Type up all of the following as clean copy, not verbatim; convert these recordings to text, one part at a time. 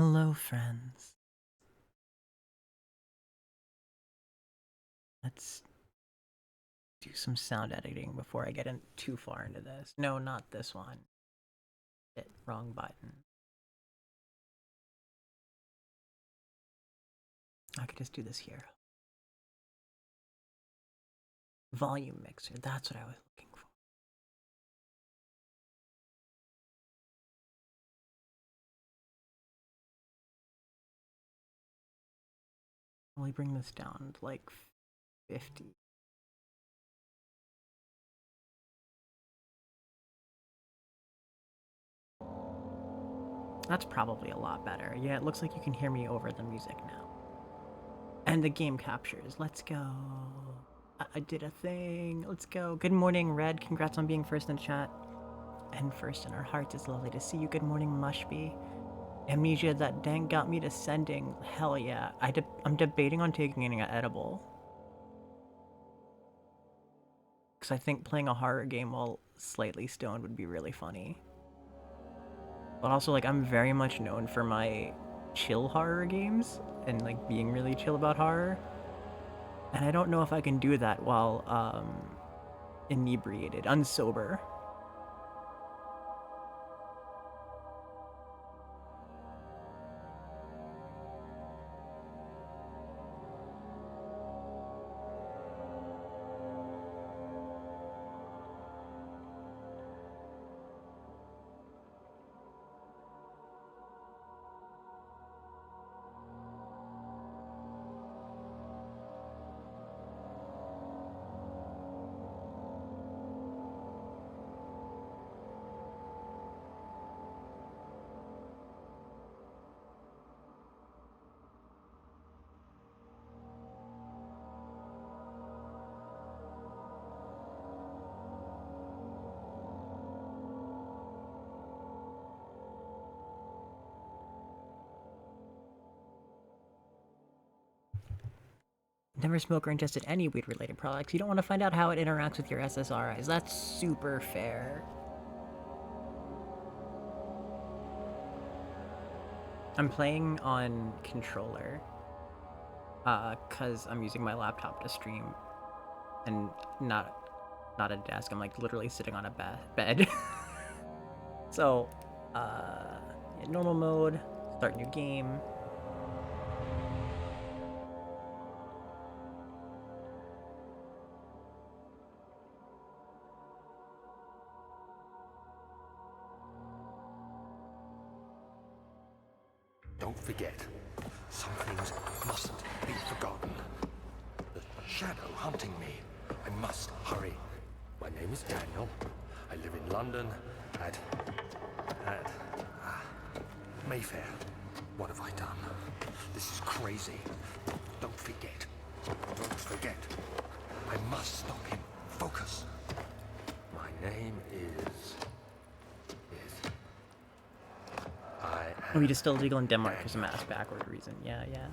Hello, friends. Let's do some sound editing before I get in too far into this. No, not this one. Hit wrong button. I could just do this here. Volume mixer, that's what I was looking for. Will we bring this down to like 50? That's probably a lot better. Yeah, it looks like you can hear me over the music now. And the game captures. Let's go. I did a thing. Let's go. Good morning, Red. Congrats on being first in chat. And first in our hearts. It's lovely to see you. Good morning, Mushby. Amnesia, that dank got me to sending. Hell yeah. I'm debating on taking an edible. Because I think playing a horror game while slightly stoned would be really funny. But also, like, I'm very much known for my chill horror games and, like, being really chill about horror. And I don't know if I can do that while, inebriated, unsober. Never smoke or ingested any weed-related products. You don't want to find out how it interacts with your SSRIs. That's super fair. I'm playing on controller. Cause I'm using my laptop to stream, and not a desk. I'm like literally sitting on a bed. So, normal mode. Start new game. Don't forget, some things mustn't be forgotten. The shadow hunting me. I must hurry. My name is Daniel. I live in London at Mayfair. What have I done? This is crazy. Don't forget. Don't forget. I must stop him. Focus. My name is... Weed is still illegal in Denmark for some ass backward reason. Yeah, yeah.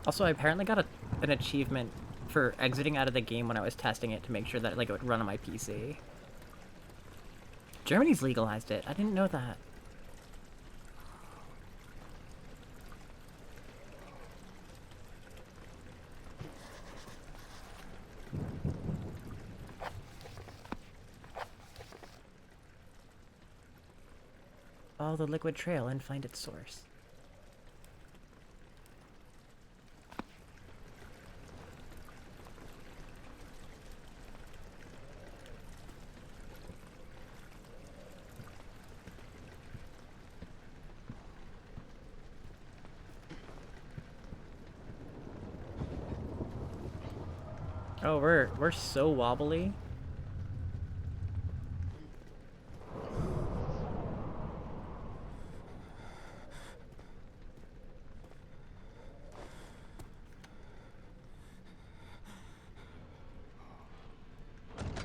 Also, I apparently got an achievement for exiting out of the game when I was testing it to make sure that like it would run on my PC. Germany's legalized it. I didn't know that. Follow the liquid trail and find its source. Oh, we're so wobbly.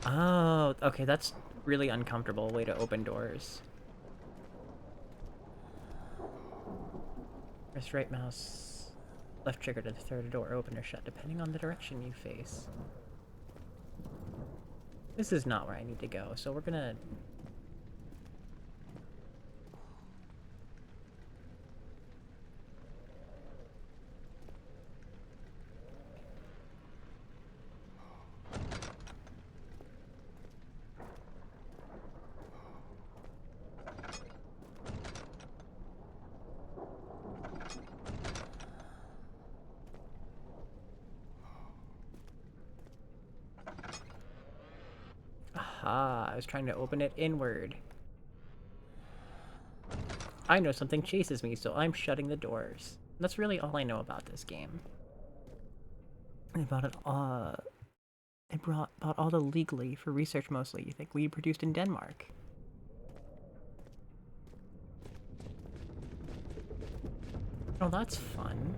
Oh, Oh, okay, that's really uncomfortable way to open doors. Press right mouse, left trigger to throw the door open or shut, depending on the direction you face. This is not where I need to go, so we're gonna... Aha, I was trying to open it inward. I know something chases me, so I'm shutting the doors. That's really all I know about this game. They bought it bought all the legally for research mostly. You think we produced in Denmark? Oh, that's fun.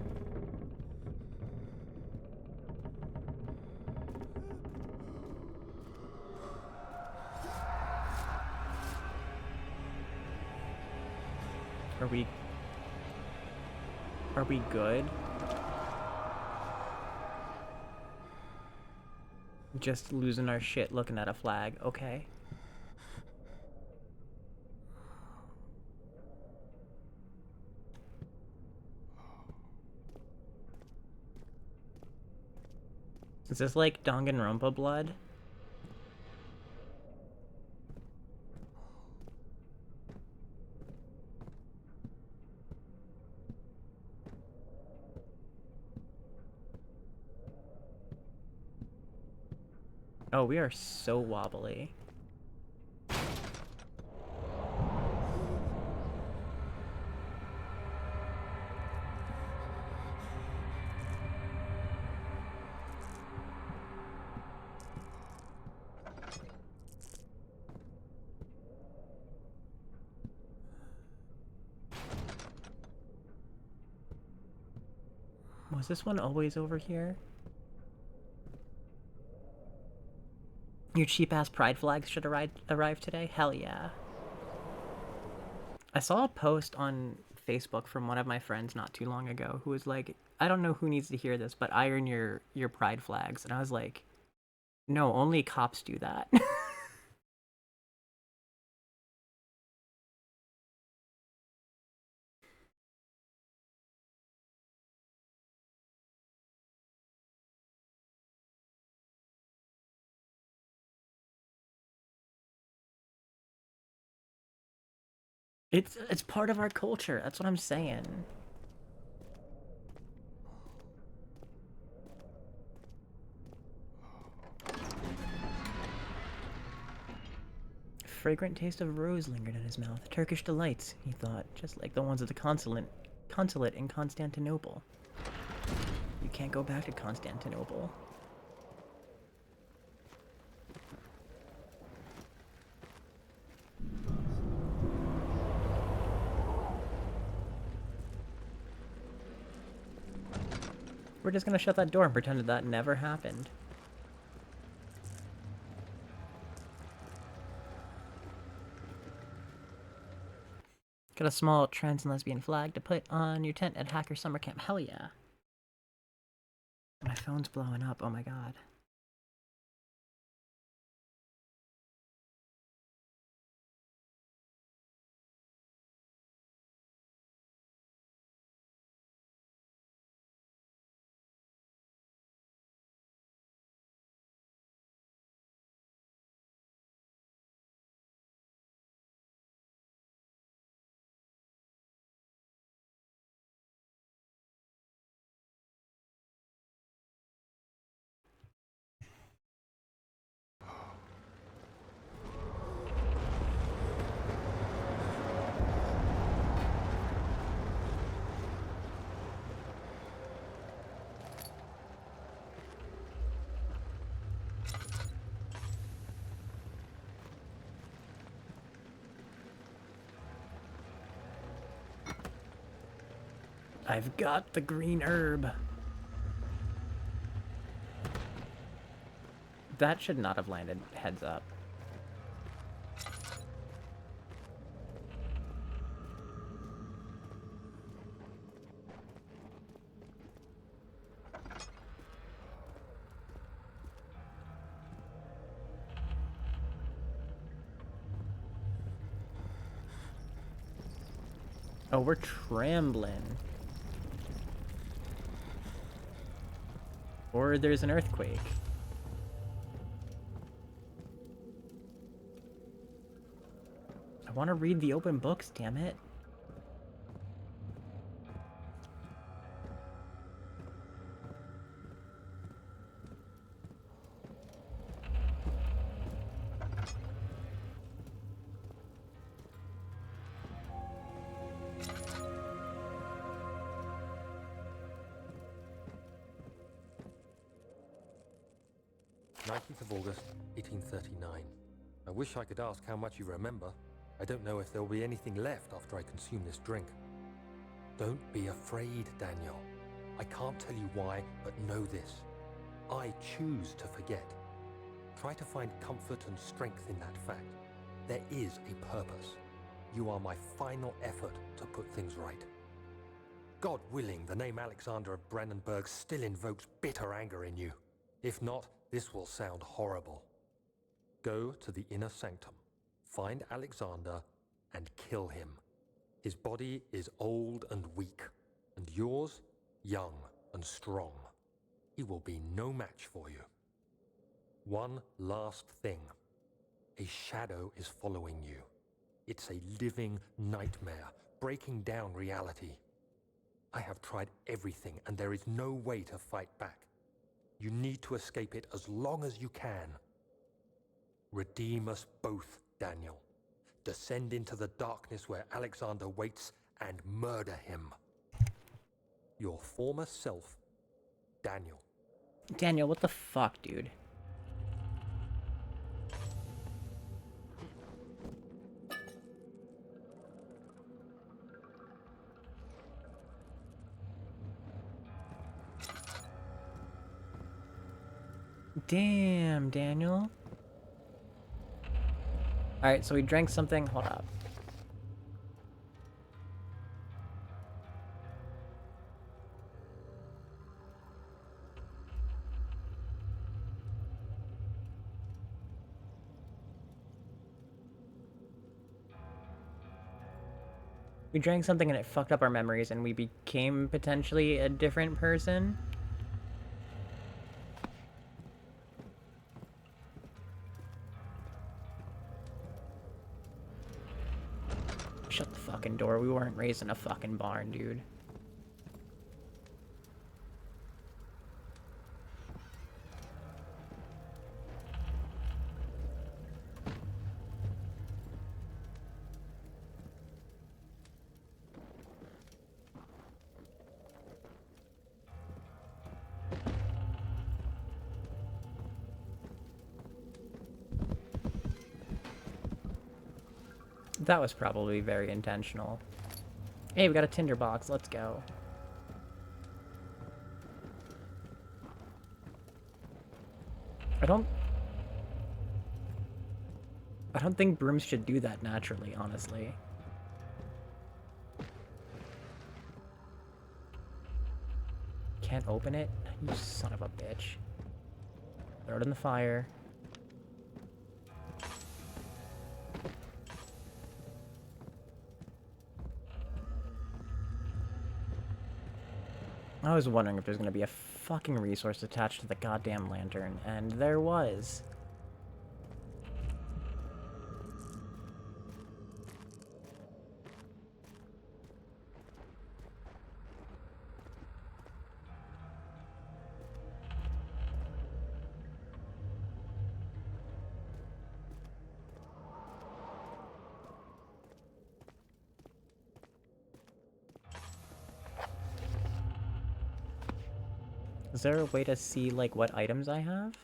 Are we good? Just losing our shit looking at a flag, okay. Is this like Danganronpa blood? Oh, we are so wobbly. Was this one always over here? Your cheap-ass pride flags should arrive today? Hell yeah. I saw a post on Facebook from one of my friends not too long ago who was like, I don't know who needs to hear this, but iron your pride flags. And I was like, no, only cops do that. It's part of our culture. That's what I'm saying. Fragrant taste of rose lingered in his mouth. Turkish delights, he thought, just like the ones at the consulate in Constantinople. You can't go back to Constantinople. We're just gonna shut that door and pretend that never happened. Got a small trans and lesbian flag to put on your tent at Hacker Summer Camp. Hell yeah. My phone's blowing up. Oh my god. I've got the green herb. That should not have landed heads up. Oh, we're trembling. Or there's an earthquake. I want to read the open books, damn it. August 1839. I wish I could ask how much you remember. I don't know if there will be anything left after I consume this drink. Don't be afraid, Daniel. I can't tell you why, but know this. I choose to forget. Try to find comfort and strength in that fact. There is a purpose. You are my final effort to put things right. God willing, the name Alexander of Brandenburg still invokes bitter anger in you. If not, this will sound horrible. Go to the inner sanctum, find Alexander, and kill him. His body is old and weak, and yours, young and strong. He will be no match for you. One last thing. A shadow is following you. It's a living nightmare, breaking down reality. I have tried everything, and there is no way to fight back. You need to escape it as long as you can. Redeem us both, Daniel. Descend into the darkness where Alexander waits and murder him. Your former self, Daniel. Daniel, what the fuck, dude? Damn, Daniel. Alright, so we drank something. Hold up. We drank something and it fucked up our memories and we became potentially a different person. Shut the fucking door. We weren't raised in a fucking barn, dude. That was probably very intentional. Hey, we got a tinder box. Let's go. I don't think brooms should do that naturally, honestly. Can't open it? You son of a bitch. Throw it in the fire. I was wondering if there's gonna be a fucking resource attached to the goddamn lantern, and there was. Is there a way to see, like, what items I have?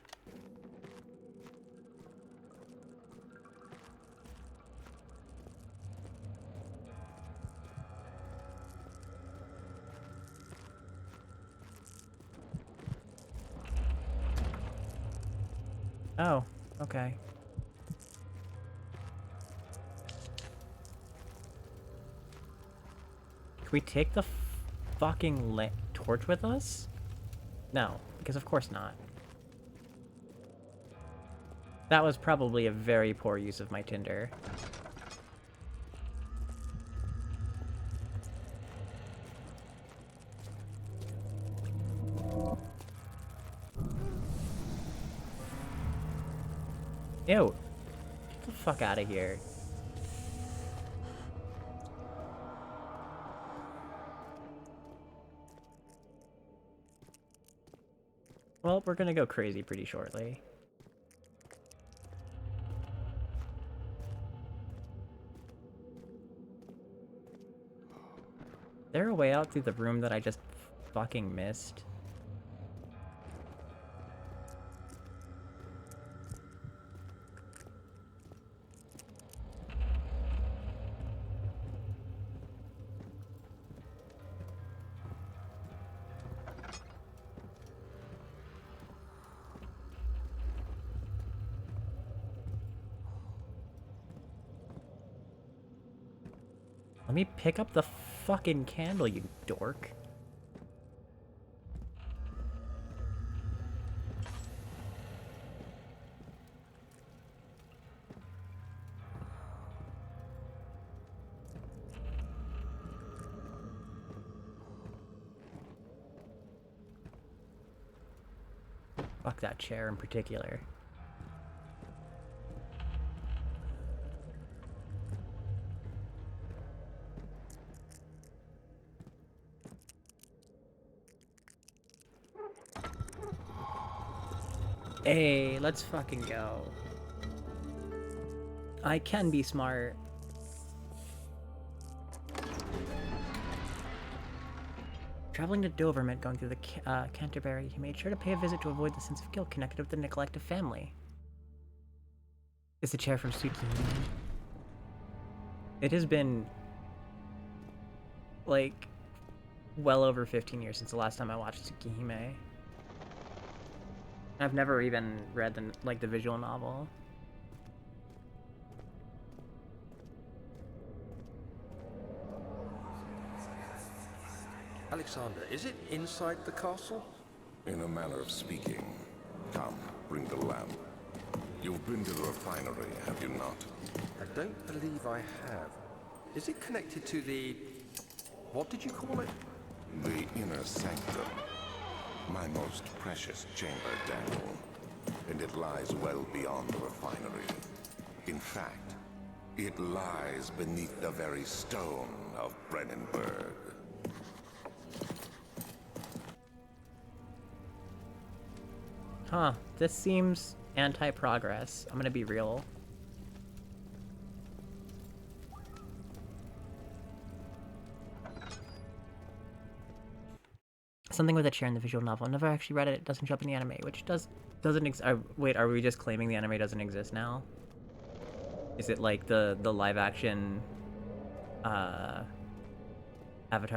Oh, okay. Can we take the fucking torch with us? No, because of course not. That was probably a very poor use of my tinder. Ew. Get the fuck out of here. Well, we're gonna go crazy pretty shortly. Is there a way out through the room that I just fucking missed? Let me pick up the fucking candle, you dork. Fuck that chair in particular. Hey, let's fucking go. I can be smart. Traveling to Dover meant going through the Canterbury. He made sure to pay a visit to avoid the sense of guilt connected with the neglect of family. It's the chair from Tsukihime. It has been, like, well over 15 years since the last time I watched Tsukihime. I've never even read the visual novel. Alexander, is it inside the castle? In a manner of speaking. Come, bring the lamp. You've been to the refinery, have you not? I don't believe I have. Is it connected to the... what did you call it? The inner sanctum. My most precious chamber, Daniel. And it lies well beyond the refinery. In fact, it lies beneath the very stone of Brennenburg. Huh, this seems anti-progress. I'm gonna be real. Something with a chair in the visual novel. Never actually read it. It doesn't show up in the anime, which doesn't wait, are we just claiming the anime doesn't exist now? Is it like the live action Avatar: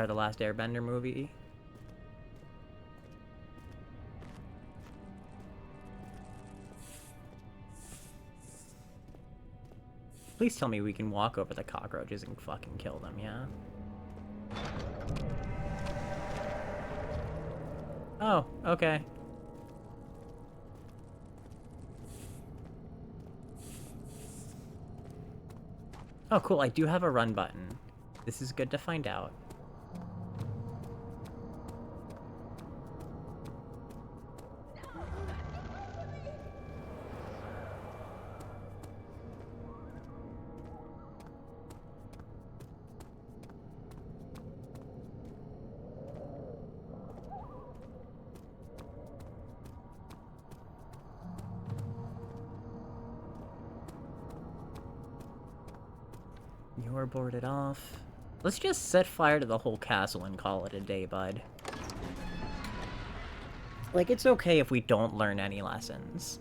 The Last Airbender movie? Please tell me we can walk over the cockroaches and fucking kill them, yeah? Oh, okay. Oh, cool, I do have a run button. This is good to find out. You're boarded off. Let's just set fire to the whole castle and call it a day, bud. Like, it's okay if we don't learn any lessons.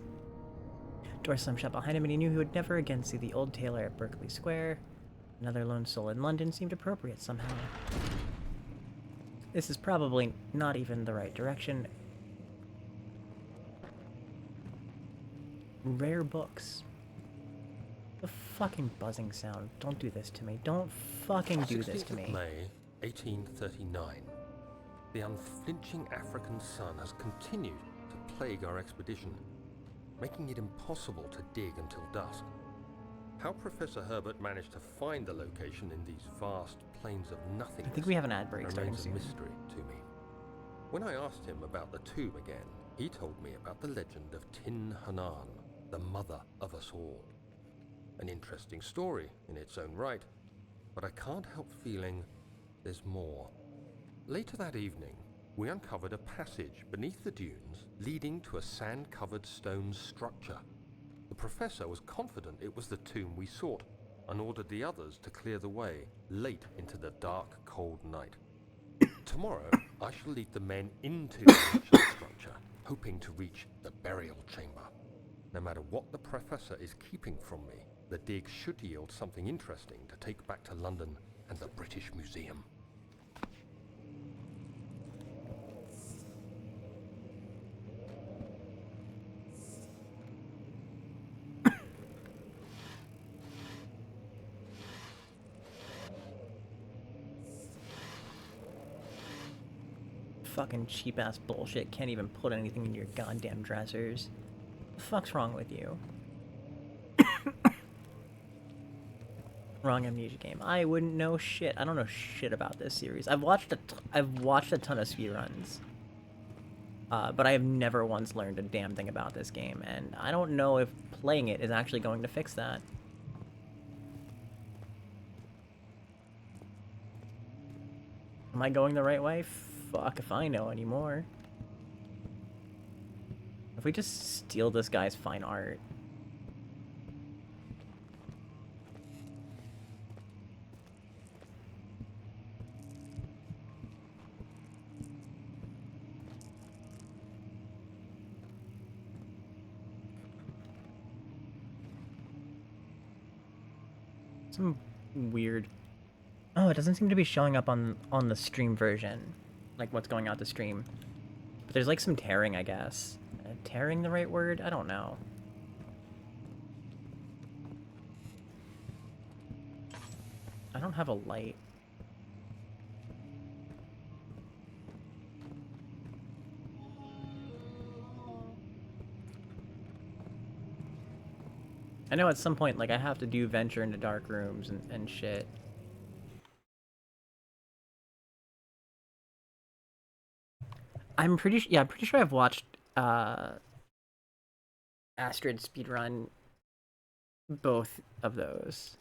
Doris slammed shut behind him, and he knew he would never again see the old tailor at Berkeley Square. Another lone soul in London seemed appropriate somehow. This is probably not even the right direction. Rare books. The fucking buzzing sound. Don't do this to me. Don't fucking do this to me. 16th of May, 1839. The unflinching African sun has continued to plague our expedition, making it impossible to dig until dusk. How Professor Herbert managed to find the location in these vast plains of nothingness I think we have an ad break starting remains a soon. mystery to me. When I asked him about the tomb again, he told me about the legend of Tin Hanan, the mother of us all. An interesting story in its own right, but I can't help feeling there's more. Later that evening, we uncovered a passage beneath the dunes leading to a sand-covered stone structure. The professor was confident it was the tomb we sought and ordered the others to clear the way late into the dark, cold night. Tomorrow, I shall lead the men into the ancient structure, hoping to reach the burial chamber. No matter what the professor is keeping from me, the dig should yield something interesting to take back to London and the British Museum. Fucking cheap ass bullshit. Can't even put anything in your goddamn dressers. The fuck's wrong with you? Wrong Amnesia game. I wouldn't know shit. I don't know shit about this series. I've watched a ton of speedruns. But I have never once learned a damn thing about this game, and I don't know if playing it is actually going to fix that. Am I going the right way? Fuck if I know anymore. If we just steal this guy's fine art. Some weird... Oh, it doesn't seem to be showing up on the stream version. Like, what's going out to stream. But there's, like, some tearing, I guess. Tearing the right word? I don't know. I don't have a light. I know at some point, like, I have to do venture into dark rooms and shit. I'm pretty sure I've watched Astrid speedrun both of those.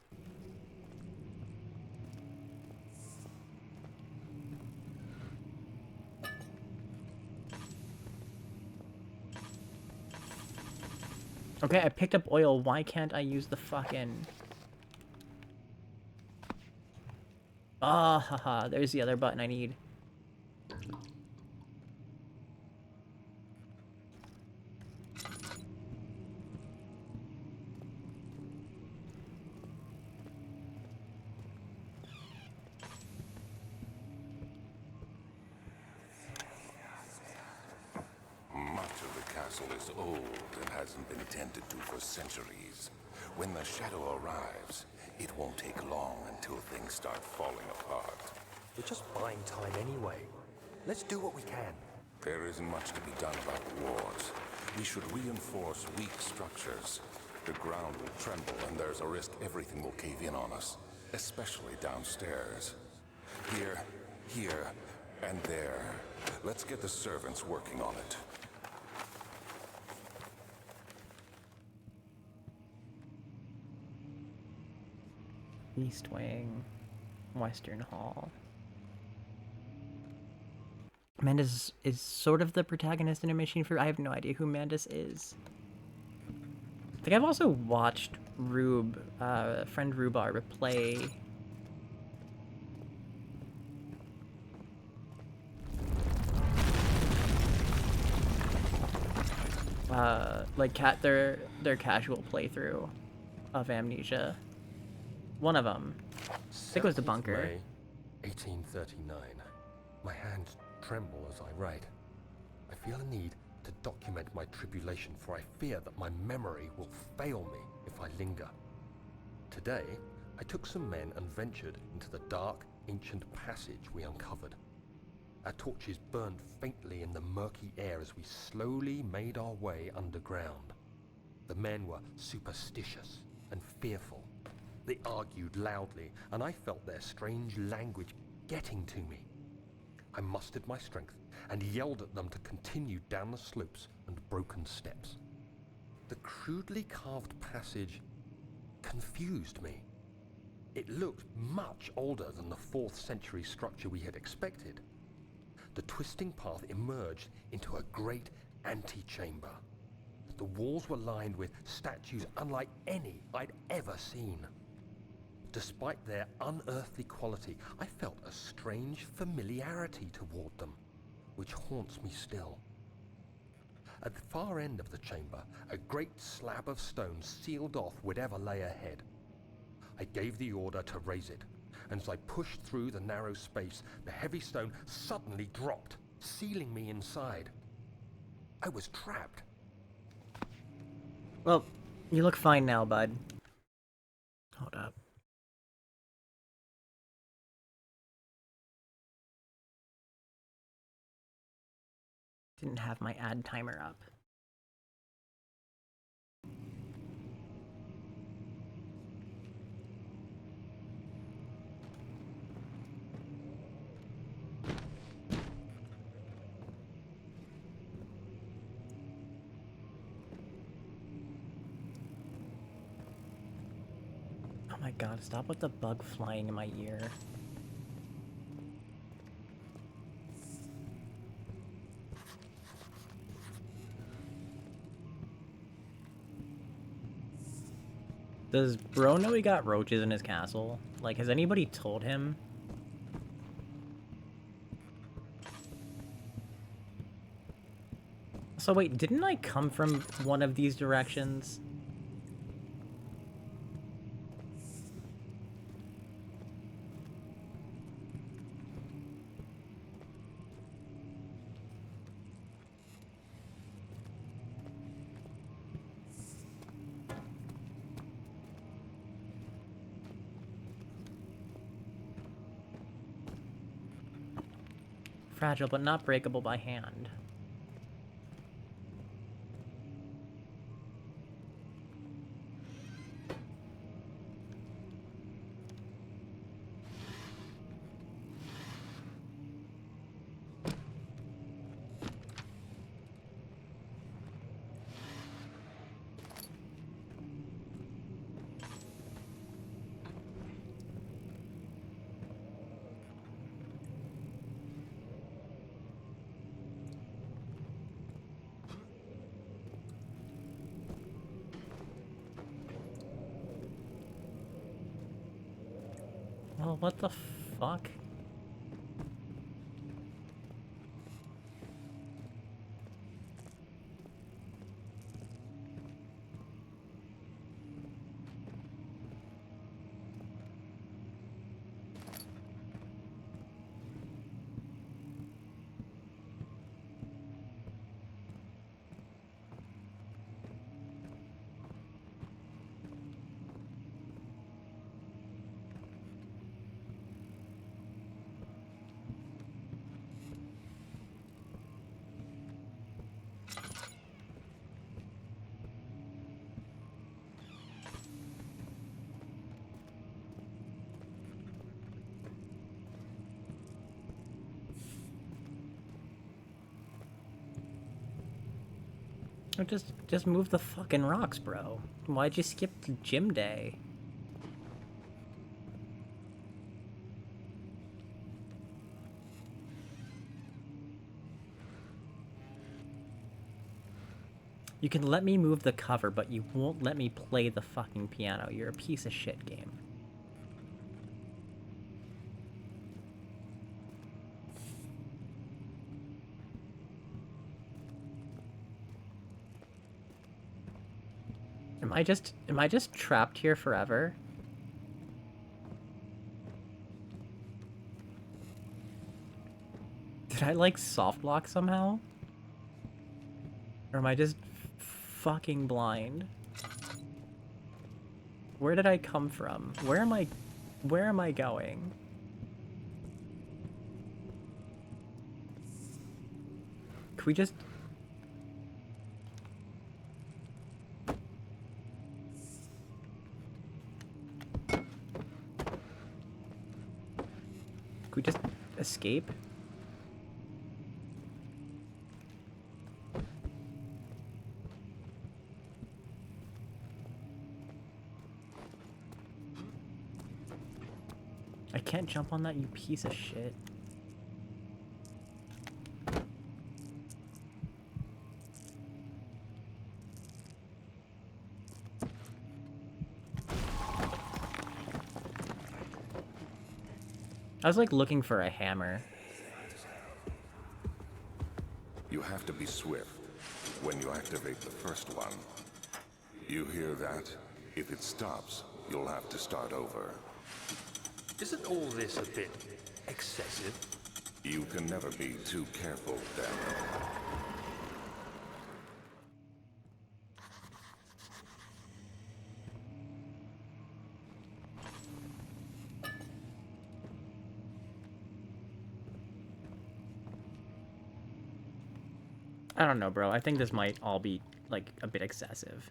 Okay, I picked up oil. Why can't I use the fucking... Ah, haha, there's the other button I need. Much of the castle is old and hasn't been tended to for centuries. When the shadow arrives, it won't take long until things start falling apart. We're just buying time anyway. Let's do what we can. There isn't much to be done about the wars. We should reinforce weak structures. The ground will tremble and there's a risk everything will cave in on us, especially downstairs. Here, and there. Let's get the servants working on it. East Wing, Western Hall. Mandus is sort of the protagonist in A Machine for... I have no idea who Mandus is. I think I've also watched friend Rhubarb play... like their casual playthrough of Amnesia. One of them. I think it was the bunker. May 1839. My hands tremble as I write. I feel a need to document my tribulation, for I fear that my memory will fail me if I linger. Today, I took some men and ventured into the dark, ancient passage we uncovered. Our torches burned faintly in the murky air as we slowly made our way underground. The men were superstitious and fearful. They argued loudly, and I felt their strange language getting to me. I mustered my strength and yelled at them to continue down the slopes and broken steps. The crudely carved passage confused me. It looked much older than the 4th century structure we had expected. The twisting path emerged into a great antechamber. The walls were lined with statues unlike any I'd ever seen. Despite their unearthly quality, I felt a strange familiarity toward them, which haunts me still. At the far end of the chamber, a great slab of stone sealed off whatever lay ahead. I gave the order to raise it, and as I pushed through the narrow space, the heavy stone suddenly dropped, sealing me inside. I was trapped. Well, you look fine now, bud. Hold up. Didn't have my ad timer up. Oh my god, stop with the bug flying in my ear. Does bro know he got roaches in his castle? Like, has anybody told him? So wait, didn't I come from one of these directions? Fragile, but not breakable by hand. Well, what the fuck? Or just move the fucking rocks, bro. Why'd you skip the gym day? You can let me move the cover, but you won't let me play the fucking piano. You're a piece of shit game. Am I just trapped here forever? Did I like soft lock somehow? Or am I just fucking blind? Where did I come from? Where am I going? Could we just... Could we just escape? I can't jump on that, you piece of shit. I was like looking for a hammer. You have to be swift when you activate the first one. You hear that? If it stops, you'll have to start over. Isn't all this a bit excessive? You can never be too careful, Daniel. I don't know, bro. I think this might all be like a bit excessive.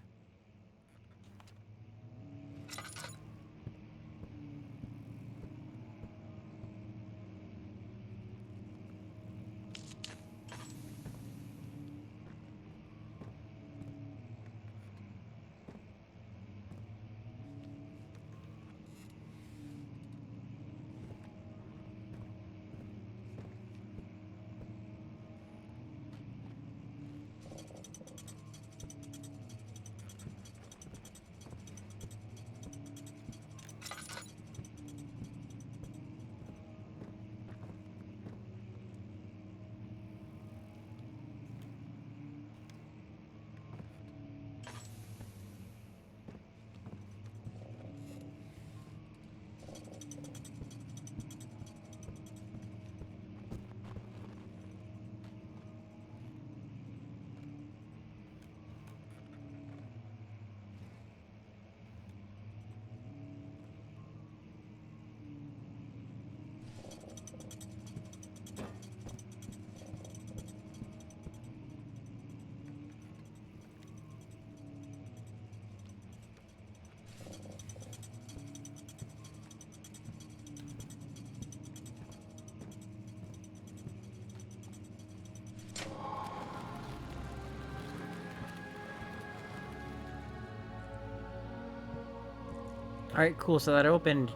Alright, cool. So that opened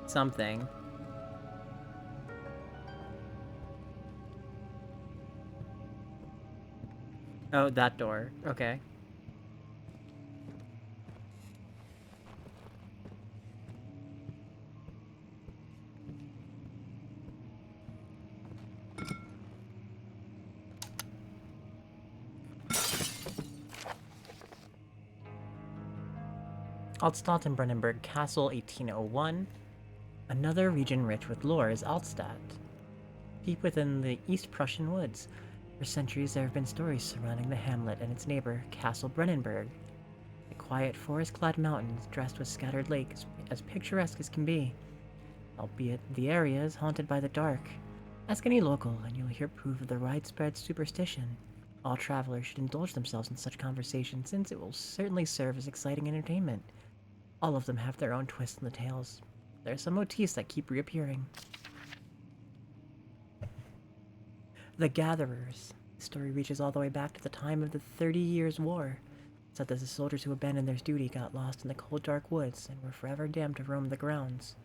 something. Oh, that door. Okay. Altstadt and Brennenburg Castle, 1801. Another region rich with lore is Altstadt. Deep within the East Prussian woods, for centuries there have been stories surrounding the hamlet and its neighbor, Castle Brennenburg. The quiet forest-clad mountains, dressed with scattered lakes, as picturesque as can be. Albeit the area is haunted by the dark. Ask any local, and you'll hear proof of the widespread superstition. All travelers should indulge themselves in such conversation, since it will certainly serve as exciting entertainment. All of them have their own twists in the tales. There are some motifs that keep reappearing. The Gatherers. The story reaches all the way back to the time of the 30 Years' War. It's said that the soldiers who abandoned their duty got lost in the cold, dark woods and were forever damned to roam the grounds.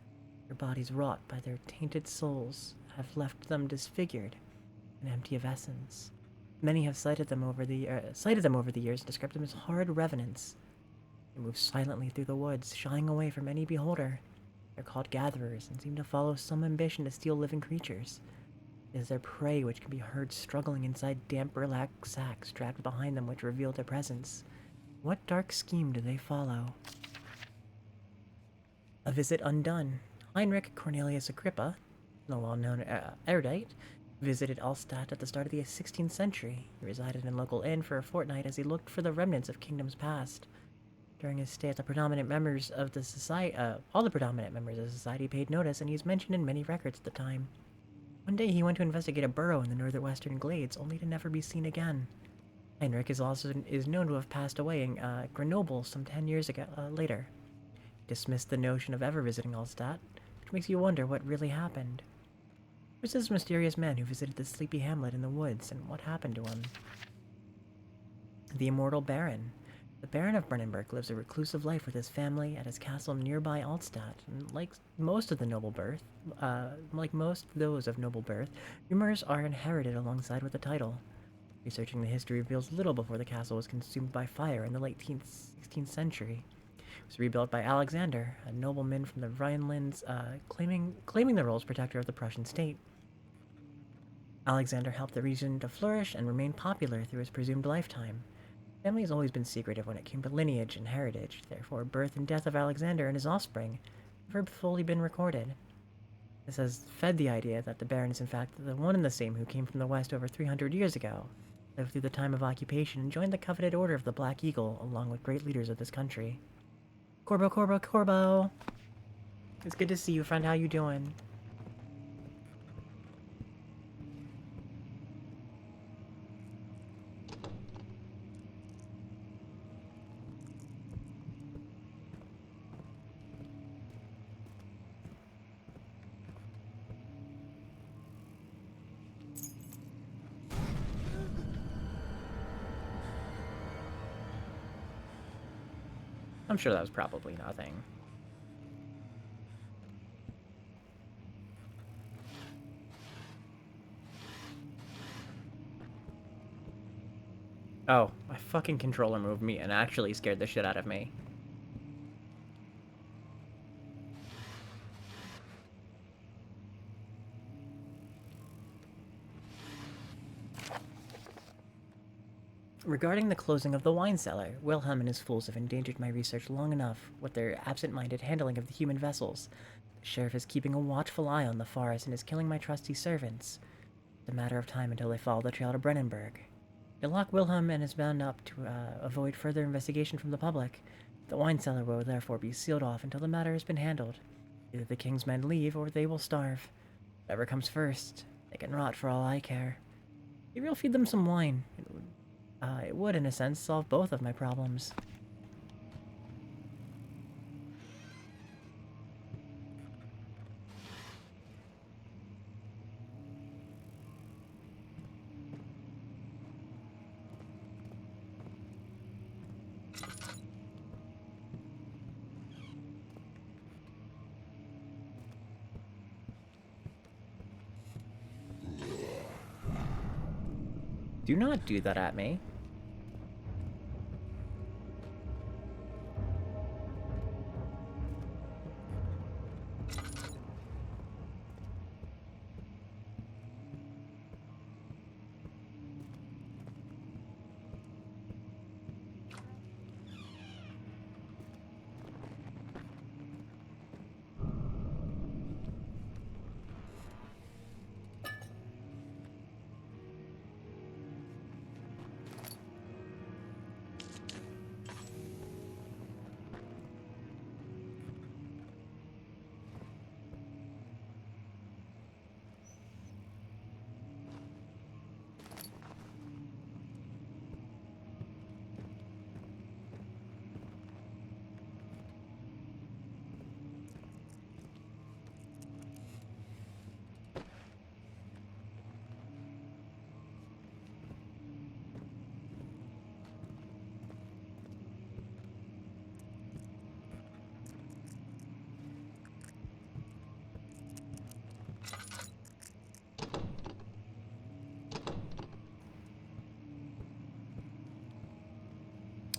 Their bodies, wrought by their tainted souls, have left them disfigured and empty of essence. Many have cited them over the years and described them as horrid revenants. They move silently through the woods, shying away from any beholder. They're called gatherers and seem to follow some ambition to steal living creatures. It is their prey which can be heard struggling inside damp burlap sacks dragged behind them which reveal their presence. What dark scheme do they follow? A visit undone. Heinrich Cornelius Agrippa, the well-known erudite, visited Altstadt at the start of the 16th century. He resided in a local inn for a fortnight as he looked for the remnants of kingdoms past. During his stay, all the predominant members of the society paid notice, and he's mentioned in many records at the time. One day he went to investigate a burrow in the northwestern glades, only to never be seen again. Heinrich is known to have passed away in Grenoble some 10 years later. He dismissed the notion of ever visiting Altstadt, which makes you wonder what really happened. Who's this mysterious man who visited this sleepy hamlet in the woods, and what happened to him? The Immortal Baron. The Baron of Brennenburg lives a reclusive life with his family at his castle nearby Altstadt, and like most those of noble birth, rumors are inherited alongside with the title. Researching the history reveals little before the castle was consumed by fire in the late 16th century. It was rebuilt by Alexander, a nobleman from the Rhinelands, claiming the role as protector of the Prussian state. Alexander helped the region to flourish and remain popular through his presumed lifetime. The family has always been secretive when it came to lineage and heritage, therefore birth and death of Alexander and his offspring have never fully been recorded. This has fed the idea that the Baron is in fact the one and the same who came from the West over 300 years ago, lived through the time of occupation, and joined the coveted Order of the Black Eagle along with great leaders of this country. Corbo, Corbo, Corbo! It's good to see you, friend. How you doing? I'm sure that was probably nothing. Oh, my fucking controller moved me and actually scared the shit out of me. Regarding the closing of the wine cellar, Wilhelm and his fools have endangered my research long enough with their absent-minded handling of the human vessels. The sheriff is keeping a watchful eye on the forest and is killing my trusty servants. It's a matter of time until they follow the trail to Brennenburg. To lock Wilhelm and his band up to avoid further investigation from the public. The wine cellar will therefore be sealed off until the matter has been handled. Either the king's men leave or they will starve. Whatever comes first, they can rot for all I care. Maybe I'll feed them some wine. It would, in a sense, solve both of my problems. Do not do that at me.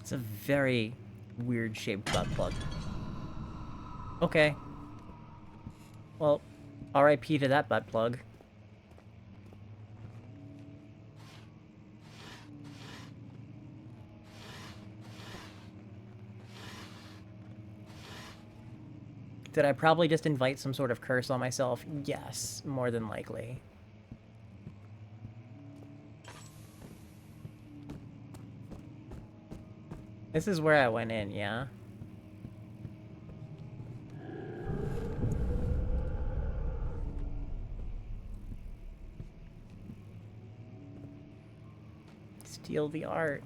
It's a very weird shaped butt plug. Okay. Well, RIP to that butt plug. Did I probably just invite some sort of curse on myself? Yes, more than likely. This is where I went in, yeah? Steal the art.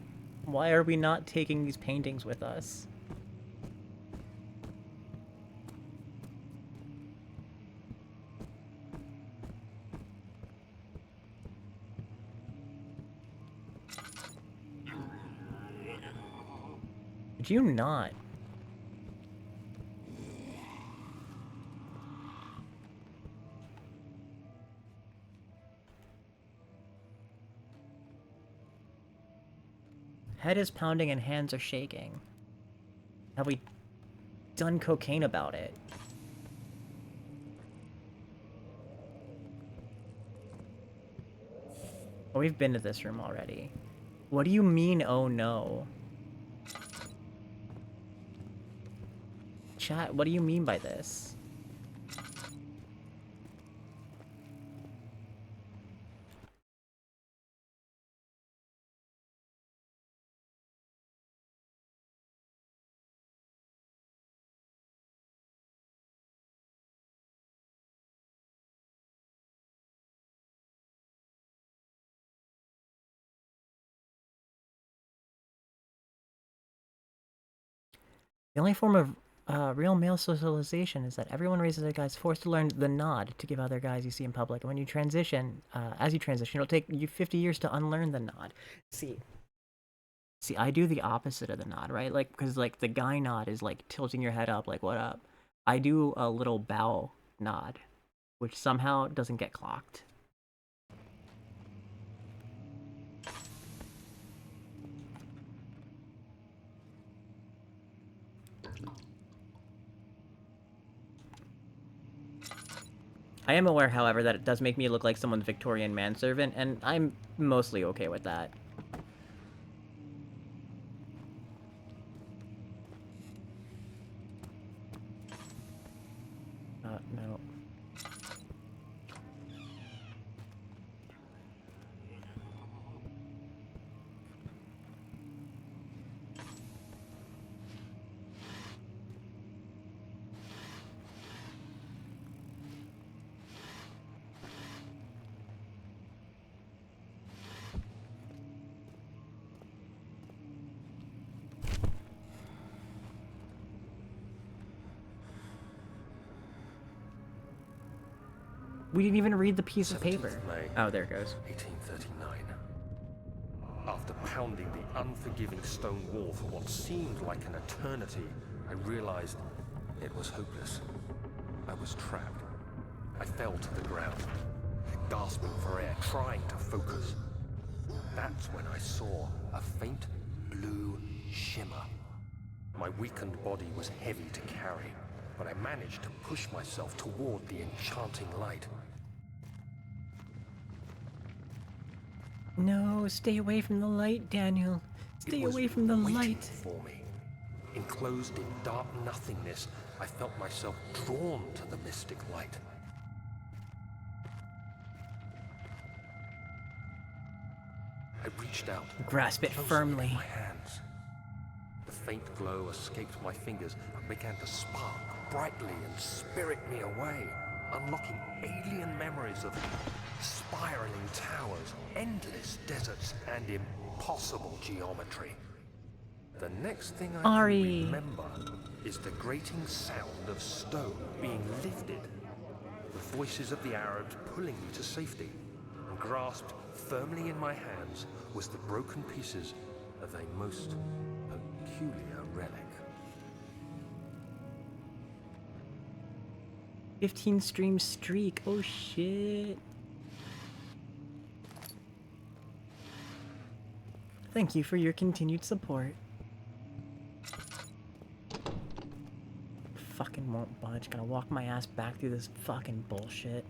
Why are we not taking these paintings with us? Could you not? Head is pounding and hands are shaking. Have we done cocaine about it? Oh, we've been to this room already. What do you mean, oh no? Chat, what do you mean by this? The only form of real male socialization is that everyone raises a guy's forced to learn the nod to give other guys you see in public. And when you transition, as you transition, it'll take you 50 years to unlearn the nod. See, I do the opposite of the nod, right? Like, because like the guy nod is like tilting your head up, like what up? I do a little bow nod, which somehow doesn't get clocked. I am aware, however, that it does make me look like someone's Victorian manservant, and I'm mostly okay with that. No. We didn't even read the piece of paper. May, Oh, there it goes. 1839. After pounding the unforgiving stone wall for what seemed like an eternity, I realized it was hopeless. I was trapped. I fell to the ground, gasping for air, trying to focus. That's when I saw a faint blue shimmer. My weakened body was heavy to carry, but I managed to push myself toward the enchanting light. No, stay away from the light, Daniel. Stay away from the light. For me. Enclosed in dark nothingness, I felt myself drawn to the mystic light. I reached out. Grasp it closer firmly. in my hands. The faint glow escaped my fingers and began to spark brightly and spirit me away, unlocking alien memories of spiraling towers, endless deserts, and impossible geometry. The next thing I Ari. can remember is the grating sound of stone being lifted, the voices of the Arabs pulling me to safety, and grasped firmly in my hands was the broken pieces of a most peculiar relic. 15 stream streak. Oh shit. Thank you for your continued support. Fucking won't budge. Gonna walk my ass back through this fucking bullshit.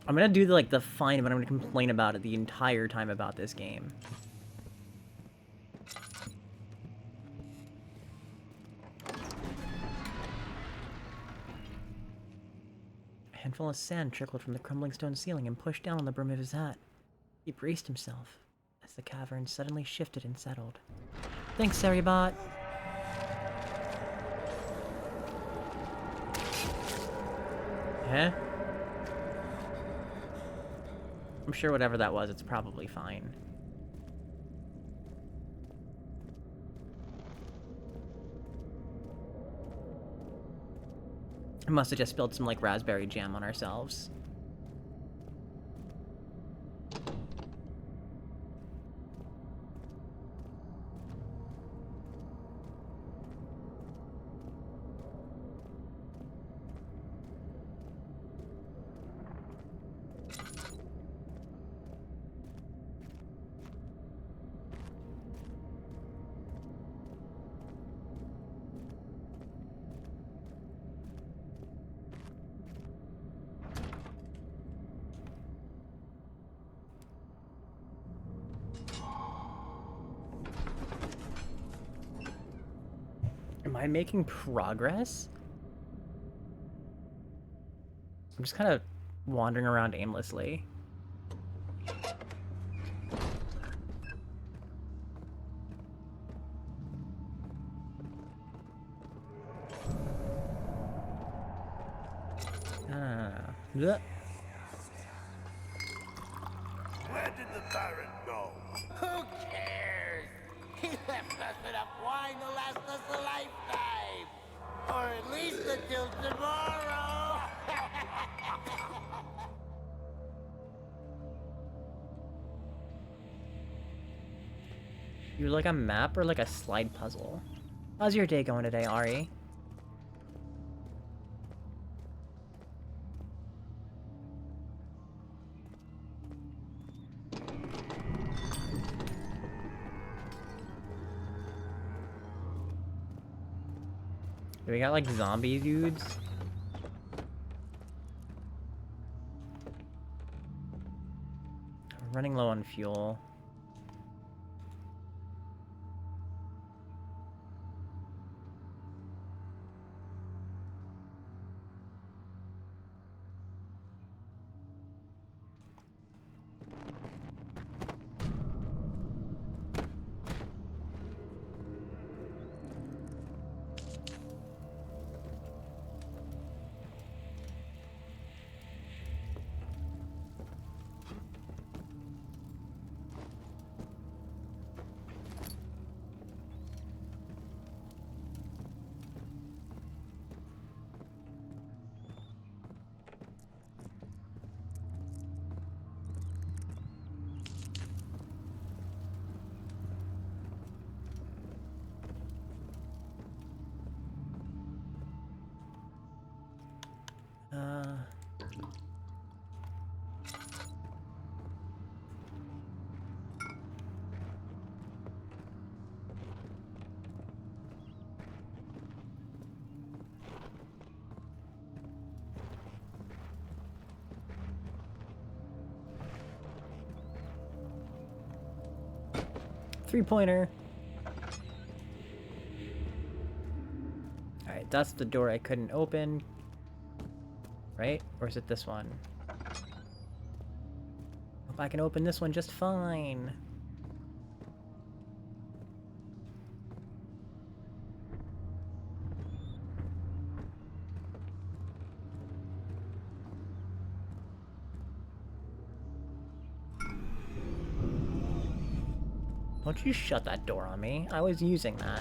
I'm gonna do the fine, but I'm gonna complain about it the entire time about this game. A handful of sand trickled from the crumbling stone ceiling and pushed down on the brim of his hat. He braced himself as the cavern suddenly shifted and settled. Thanks, Saribot. Huh? I'm sure whatever that was, it's probably fine. I must have just spilled some, like, raspberry jam on ourselves. Am I making progress? I'm just kind of wandering around aimlessly. Blech. Where did the Baron go? Who cares? He left us enough wine to last us a lifetime. Or at least until tomorrow. You like a map or like a slide puzzle? How's your day going today, Ari? Do we got like zombie dudes? I'm running low on fuel. Three-pointer. Alright, that's the door I couldn't open. Right? Or is it this one? Hope I can open this one just fine. Don't you shut that door on me. I was using that.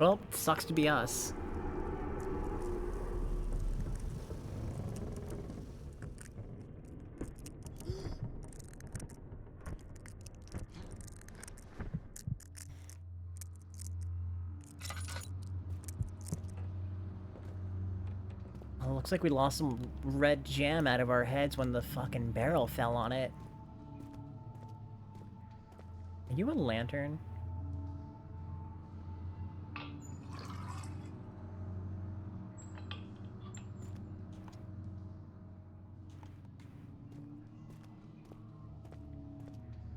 Well, sucks to be us. Oh, looks like we lost some red jam out of our heads when the fucking barrel fell on it. Are you a lantern?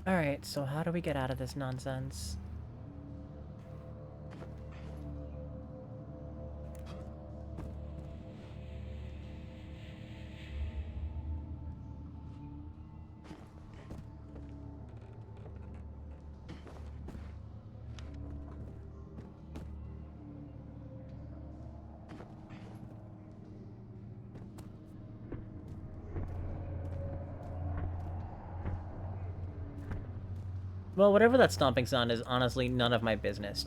Alright, so how do we get out of this nonsense? Well, whatever that stomping sound is, honestly, none of my business.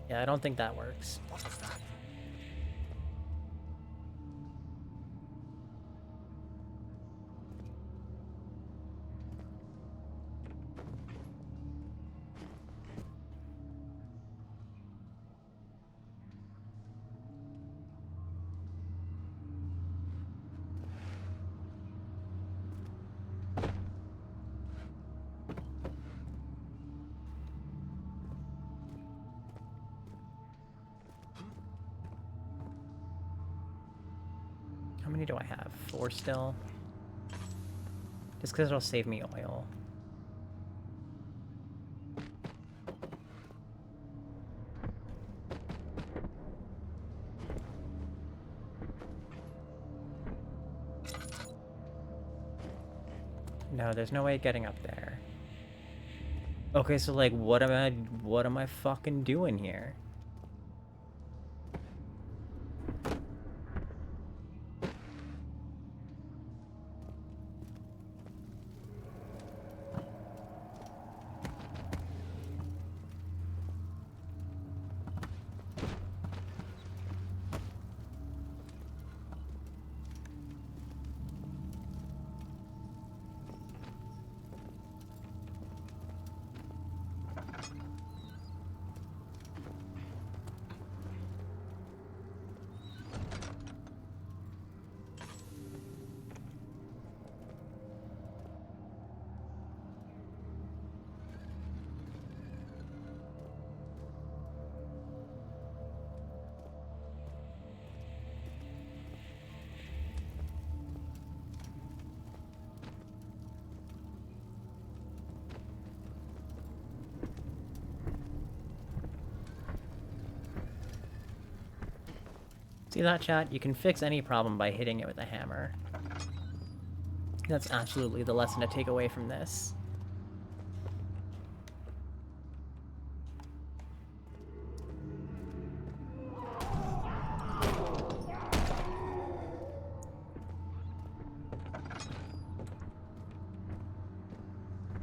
Yeah, I don't think that works. What was that? How many do I have? 4 still? Just because it'll save me oil. No, there's no way of getting up there. Okay, so like, what am I fucking doing here? See that, chat? You can fix any problem by hitting it with a hammer. That's absolutely the lesson to take away from this.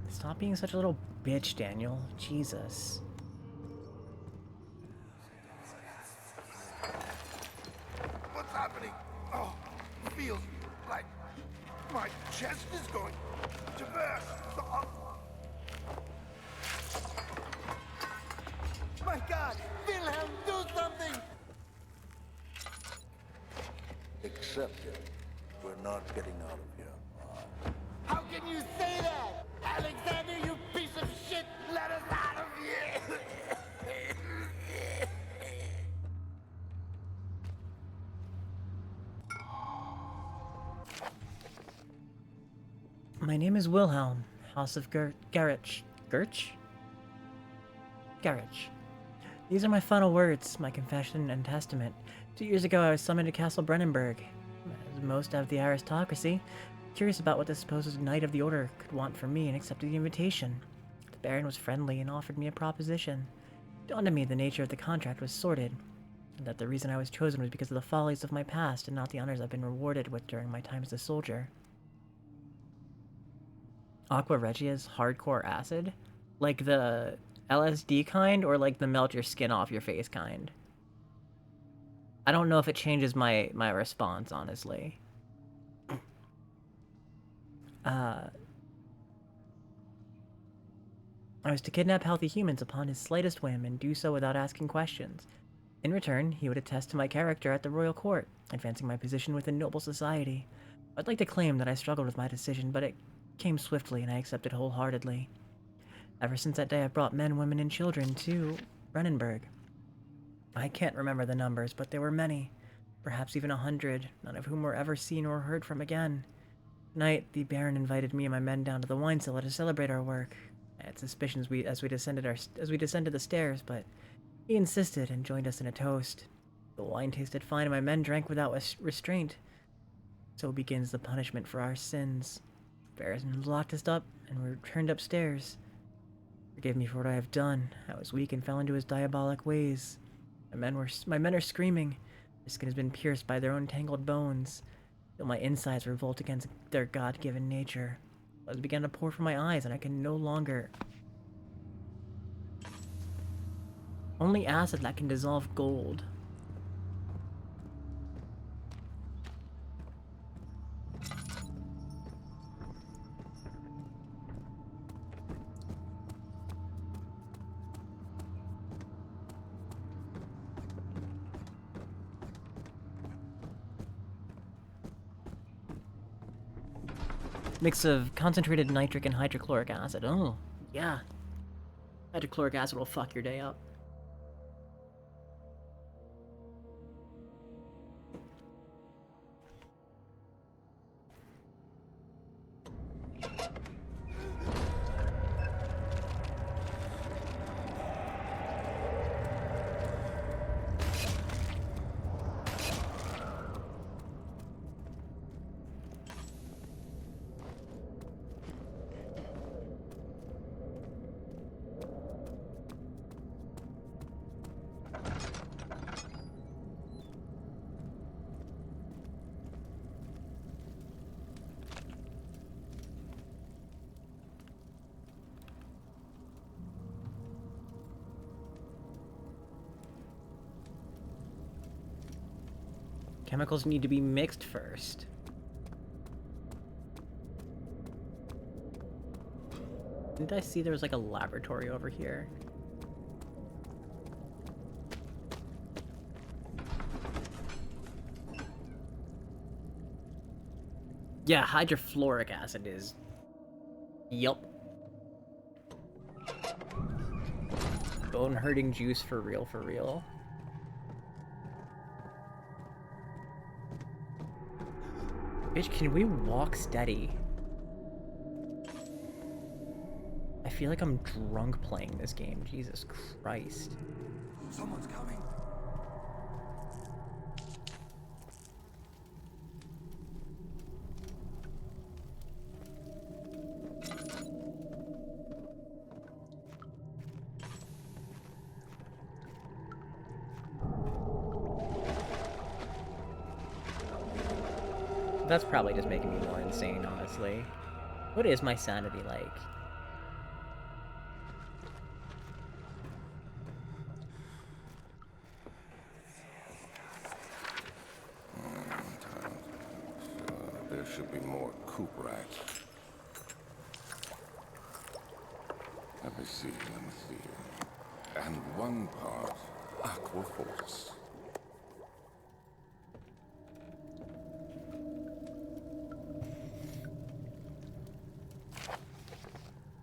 Stop being such a little bitch, Daniel. Jesus. What's happening? Oh, feels like my chest is going to burst. Oh. My God! Wilhelm, do something! Accept it. We're not getting out of here. How can you say that? Alexander, you piece of shit! Let us out of here! My name is Wilhelm, House of Garich. Gerch? Garich. These are my final words, my confession and testament. 2 years ago, I was summoned to Castle Brennenburg. As most of the aristocracy, curious about what the supposed Knight of the Order could want from me, and accepted the invitation. The Baron was friendly and offered me a proposition. It dawned on me the nature of the contract was sordid, and that the reason I was chosen was because of the follies of my past and not the honors I've been rewarded with during my time as a soldier. Aqua Regia's hardcore acid? Like the LSD kind, or like the melt your skin off your face kind? I don't know if it changes my response, honestly. I was to kidnap healthy humans upon his slightest whim and do so without asking questions. In return, he would attest to my character at the royal court, advancing my position within noble society. I'd like to claim that I struggled with my decision, but it came swiftly and I accepted wholeheartedly. Ever since that day, I've brought men, women, and children to Brennenburg. I can't remember the numbers, but there were many, perhaps even 100, none of whom were ever seen or heard from again. Tonight, the Baron invited me and my men down to the wine cellar to celebrate our work. I had suspicions as we descended the stairs, but he insisted and joined us in a toast. The wine tasted fine, and my men drank without restraint. So begins the punishment for our sins. The Baron locked us up, and we returned upstairs. Forgive me for what I have done. I was weak and fell into his diabolic ways. My men are screaming. Their skin has been pierced by their own tangled bones. Feel my insides revolt against their God-given nature. Blood began to pour from my eyes, and I can no longer... Only acid that can dissolve gold. Mix of concentrated nitric and hydrochloric acid. Oh, yeah. Hydrochloric acid will fuck your day up. Chemicals need to be mixed first. Didn't I see there was like a laboratory over here? Yeah, hydrofluoric acid is... Yup. Bone-hurting juice for real, for real. Bitch, can we walk steady? I feel like I'm drunk playing this game. Jesus Christ. Someone's coming. That's probably just making me more insane, honestly. What is my sanity like? There should be more coop rats. Let me see. And one part aqua force.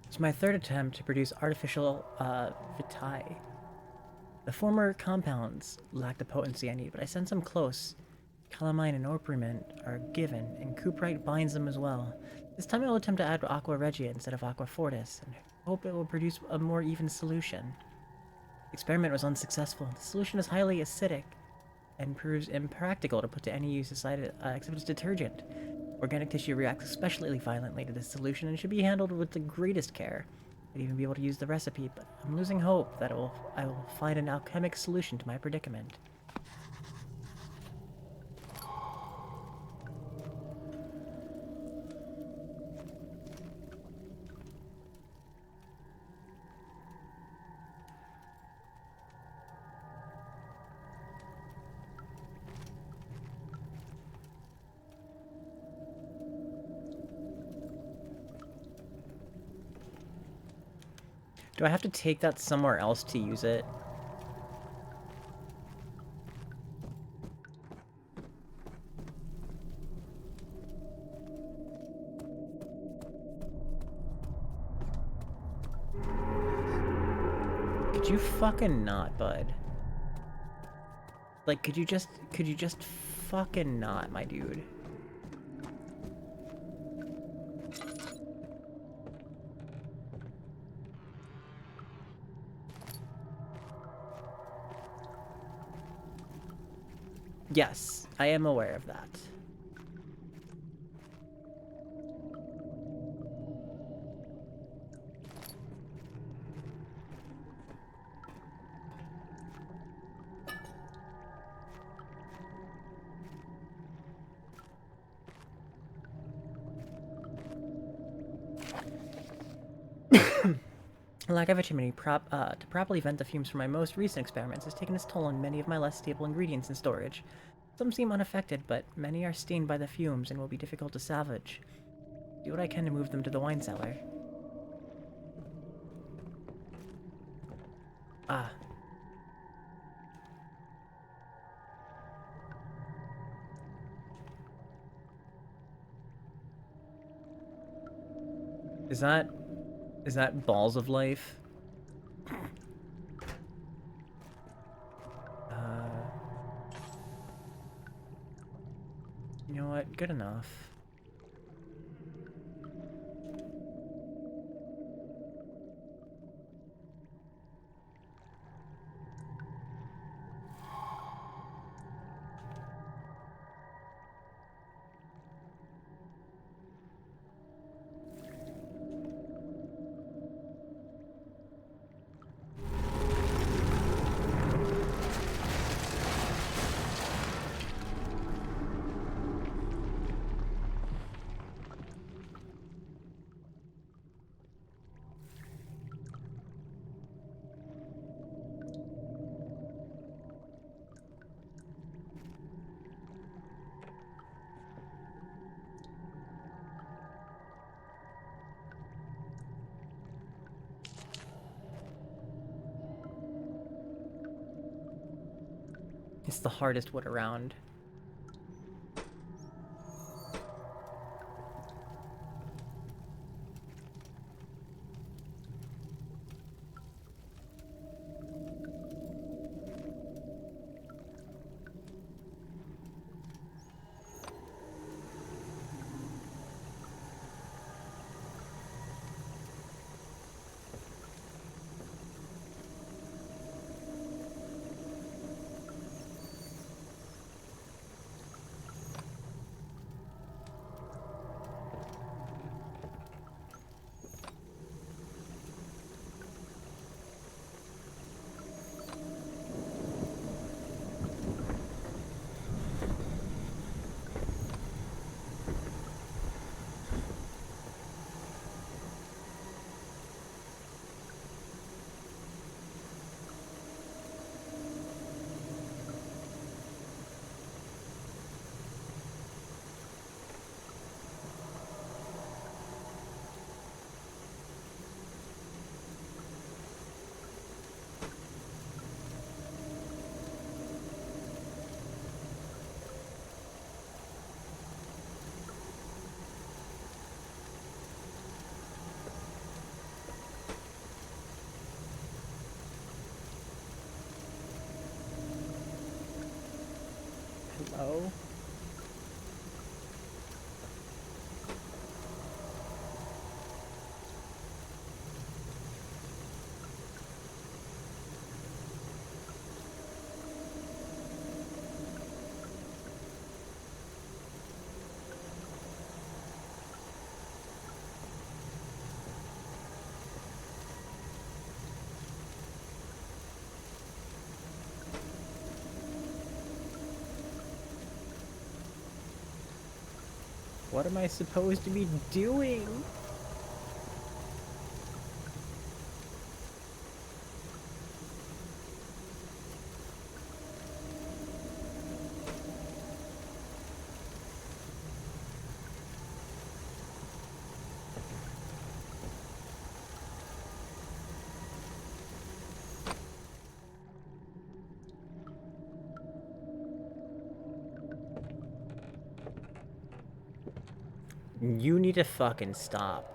It's my third attempt to produce artificial, vitae. The former compounds lack the potency I need, but I sense them close. Calamine and orpiment are given, and cuprite binds them as well. This time I will attempt to add aqua regia instead of aqua fortis, and hope it will produce a more even solution. The experiment was unsuccessful. The solution is highly acidic, and proves impractical to put to any use except as detergent. Organic tissue reacts especially violently to this solution and should be handled with the greatest care. I'd even be able to use the recipe, but I'm losing hope that I will find an alchemic solution to my predicament. Do I have to take that somewhere else to use it? Could you fucking not, bud? Like, could you just fucking not, my dude? Yes, I am aware of that. The lack of a chimney to properly vent the fumes from my most recent experiments has taken its toll on many of my less stable ingredients in storage. Some seem unaffected, but many are stained by the fumes and will be difficult to salvage. Do what I can to move them to the wine cellar. Ah. Is that balls of life? You know what? Good enough. It's the hardest wood around. Hello? What am I supposed to be doing? You need to fucking stop.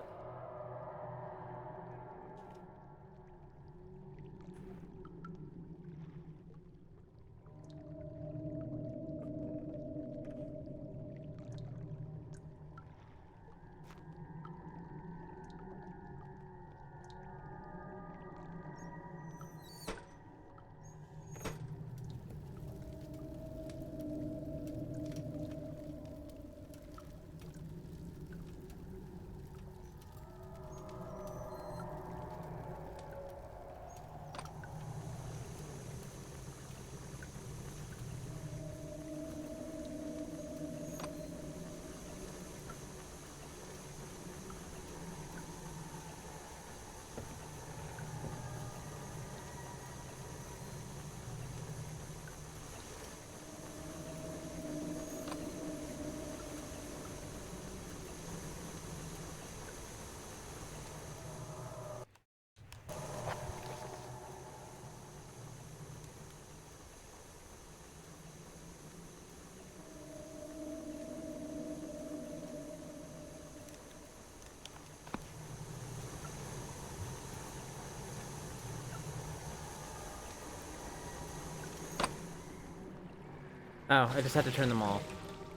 Oh, I just had to turn them all.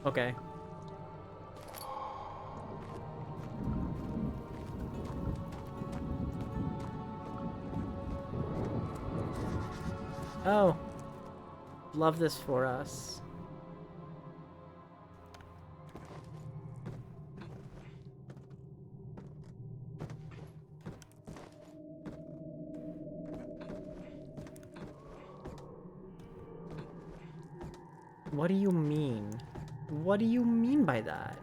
Okay. Oh. Love this for us. What do you mean? What do you mean by that?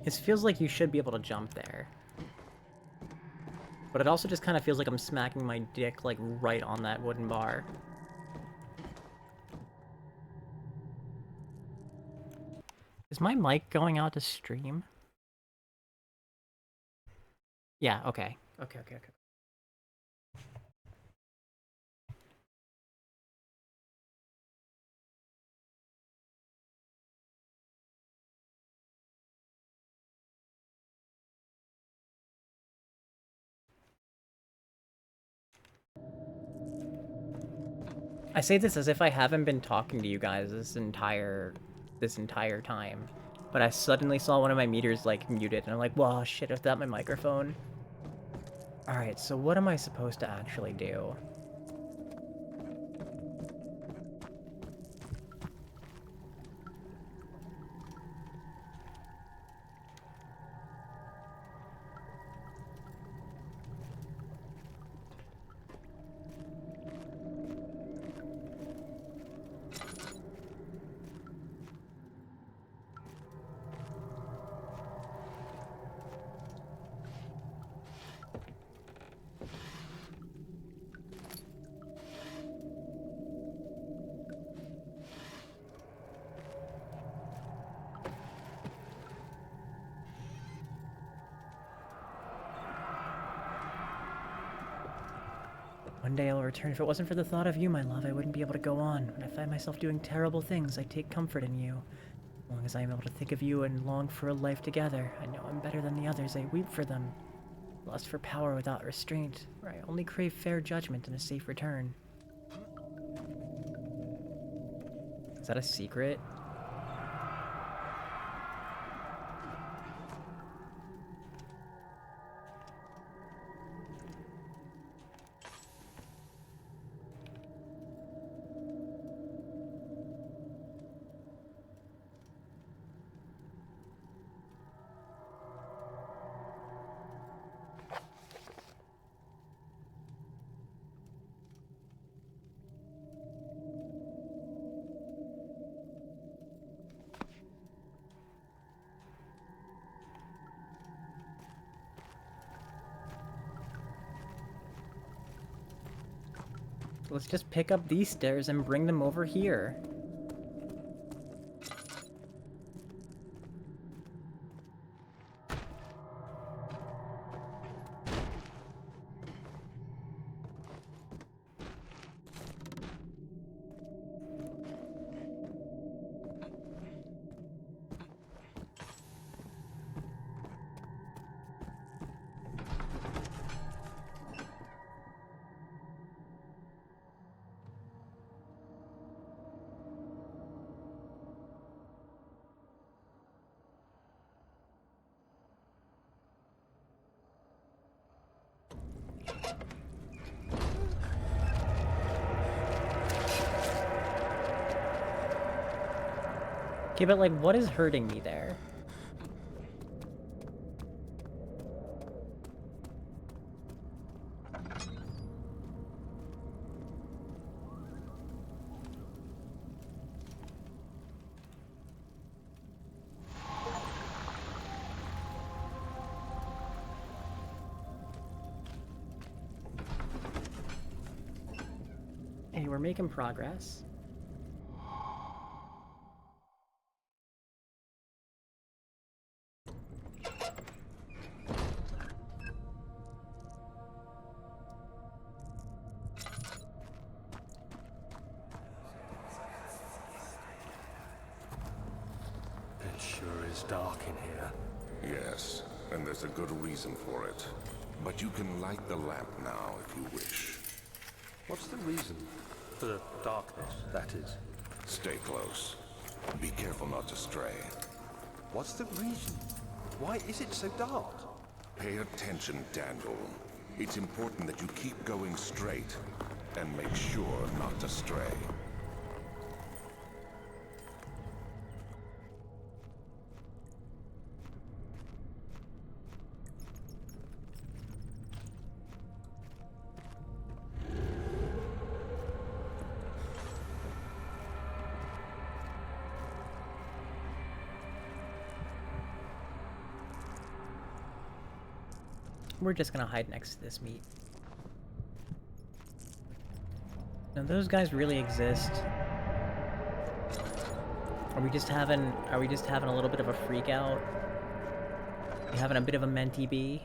It feels like you should be able to jump there. But it also just kind of feels like I'm smacking my dick, like, right on that wooden bar. Is my mic going out to stream? Yeah, okay. Okay. I say this as if I haven't been talking to you guys this entire time. But I suddenly saw one of my meters, like, muted, and I'm like, whoa, shit, is that my microphone? Alright, so what am I supposed to actually do? One day I'll return. If it wasn't for the thought of you, my love, I wouldn't be able to go on. When I find myself doing terrible things, I take comfort in you. As long as I am able to think of you and long for a life together, I know I'm better than the others. I weep for them. Lust for power without restraint, where I only crave fair judgment and a safe return. Is that a secret? Let's just pick up these stairs and bring them over here. Okay, but like, what is hurting me there? Okay, we're making progress. It sure is dark in here. Yes, and there's a good reason for it. But you can light the lamp now if you wish. What's the reason? For the darkness, that is. Stay close. Be careful not to stray. What's the reason? Why is it so dark? Pay attention, Daniel. It's important that you keep going straight and make sure not to stray. We're just gonna hide next to this meat. Now those guys really exist. Are we just having a little bit of a freak out? You having a bit of a mentee bee?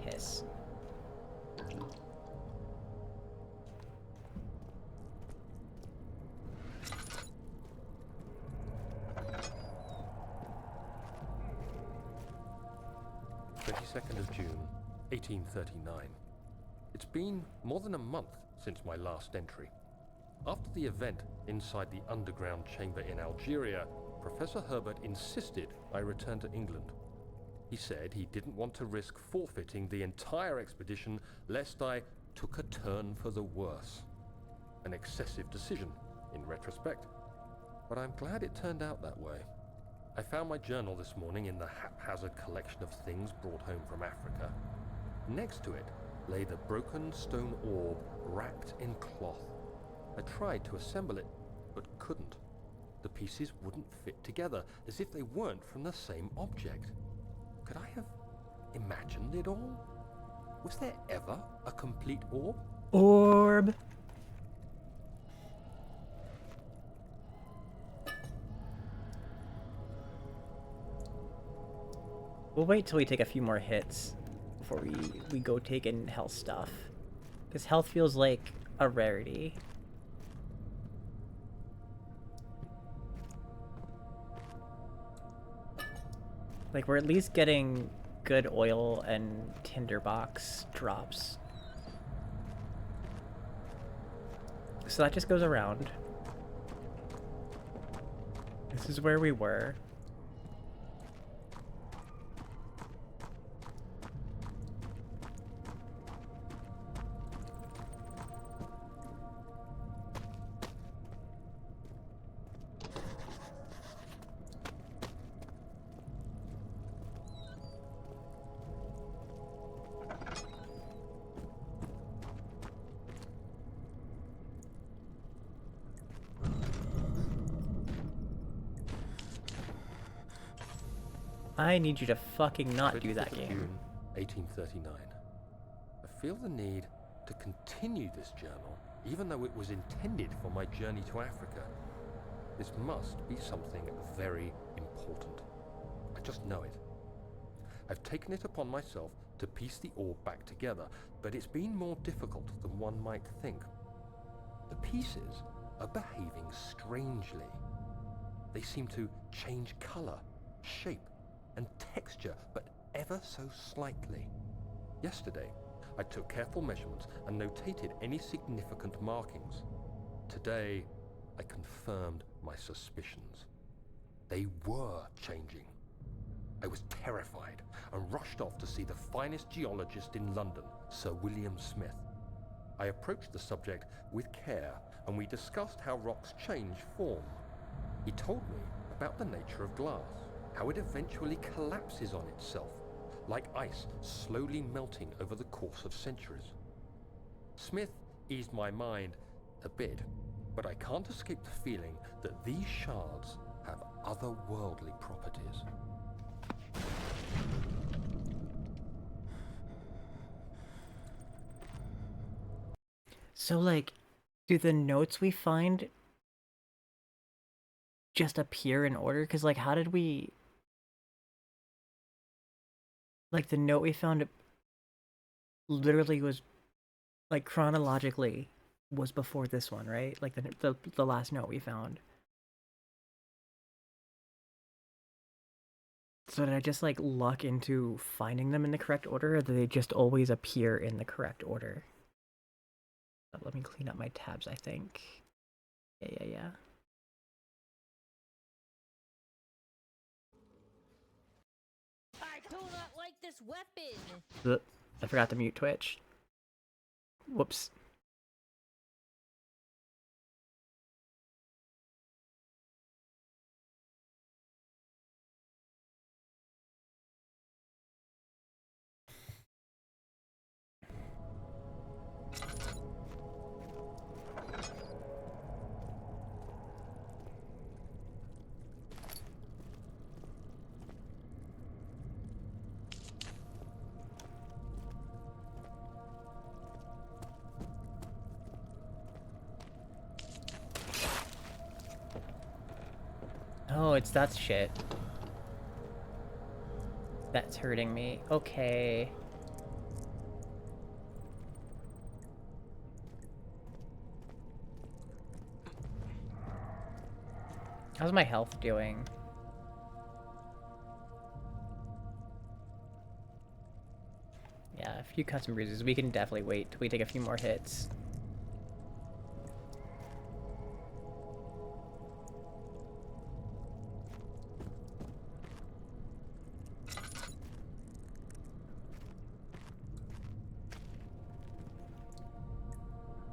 Piss. 22nd of June, 1839. It's been more than a month since my last entry. After the event inside the underground chamber in Algeria, Professor Herbert insisted I return to England. He said he didn't want to risk forfeiting the entire expedition lest I took a turn for the worse. An excessive decision, in retrospect. But I'm glad it turned out that way. I found my journal this morning in the haphazard collection of things brought home from Africa. Next to it lay the broken stone orb wrapped in cloth. I tried to assemble it, but couldn't. The pieces wouldn't fit together, as if they weren't from the same object. Could I have imagined it all? Was there ever a complete orb? Orb! We'll wait till we take a few more hits before we go take in health stuff. Because health feels like a rarity. Like, we're at least getting good oil and tinderbox drops. So that just goes around. This is where we were. I need you to fucking not do that 25th of game. June, 1839. I feel the need to continue this journal, even though it was intended for my journey to Africa. This must be something very important. I just know it. I've taken it upon myself to piece the orb back together, but it's been more difficult than one might think. The pieces are behaving strangely. They seem to change color, shape, and texture, but ever so slightly. Yesterday, I took careful measurements and notated any significant markings. Today, I confirmed my suspicions. They were changing. I was terrified and rushed off to see the finest geologist in London, Sir William Smith. I approached the subject with care, and we discussed how rocks change form. He told me about the nature of glass, how it eventually collapses on itself, like ice slowly melting over the course of centuries. Smith eased my mind a bit, but I can't escape the feeling that these shards have otherworldly properties. So, like, do the notes we find just appear in order? Because, like, how did we... Like, the note we found literally was, like, chronologically was before this one, right? Like, the last note we found. So did I just, like, luck into finding them in the correct order, or do they just always appear in the correct order? Let me clean up my tabs, I think. Yeah. I do not like this weapon. I forgot to mute Twitch. Whoops. Oh, it's that shit. That's hurting me. Okay. How's my health doing? Yeah, a few cuts and bruises. We can definitely wait till we take a few more hits.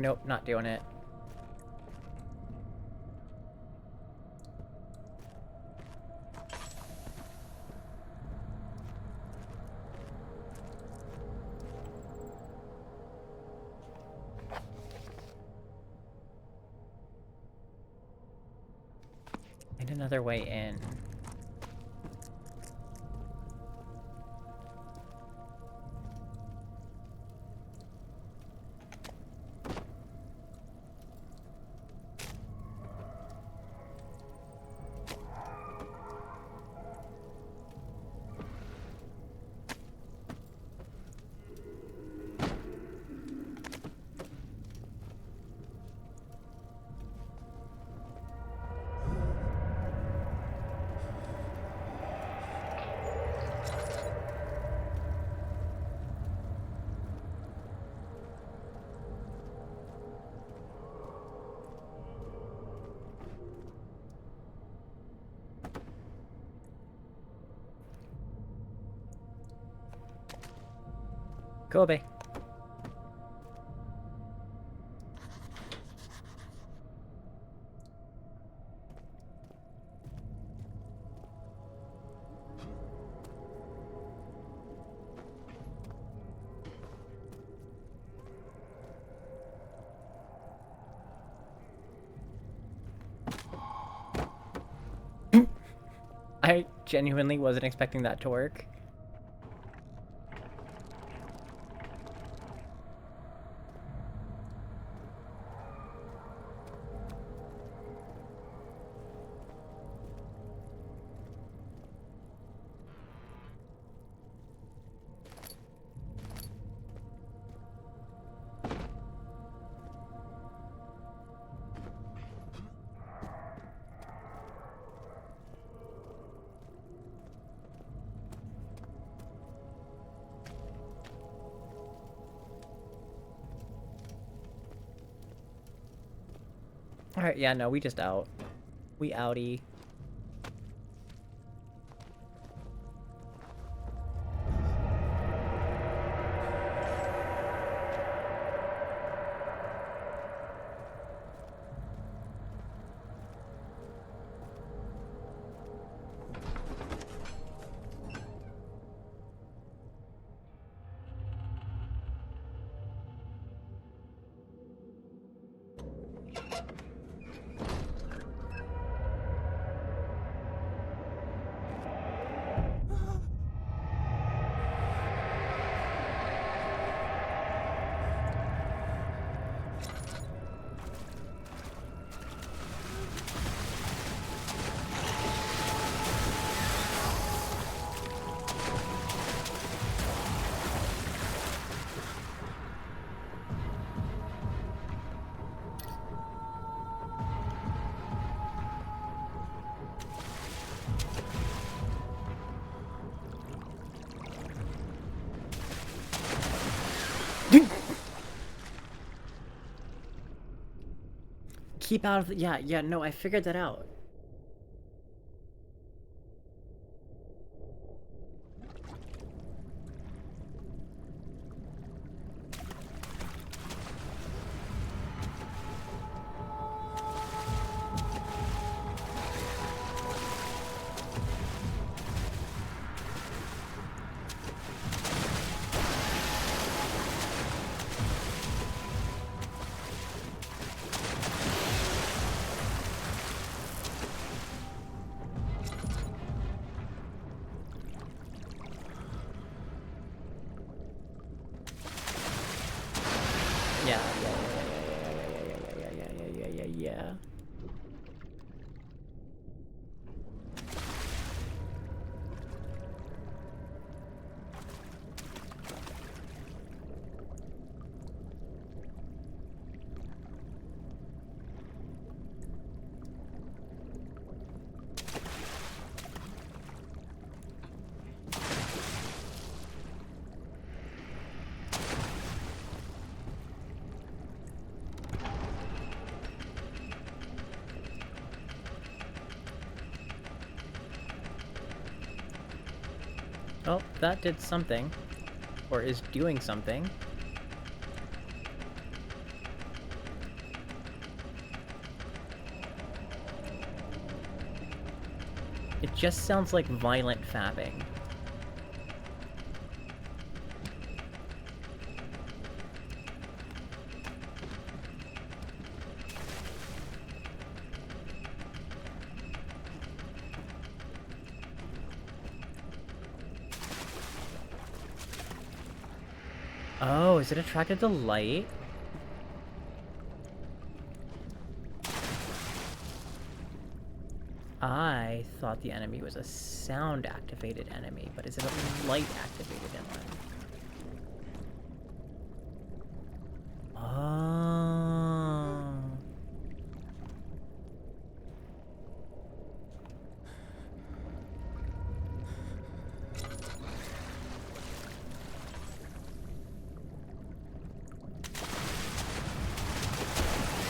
Nope, not doing it. Find another way in. Kobe. I genuinely wasn't expecting that to work. Alright, yeah, no, we just out. We outie. keep out of the... Yeah, no, I figured that out. Yeah. Oh, that did something. Or is doing something. It just sounds like violent fapping. Oh, is it attracted to light? I thought the enemy was a sound-activated enemy, but is it a light-activated enemy? Oh.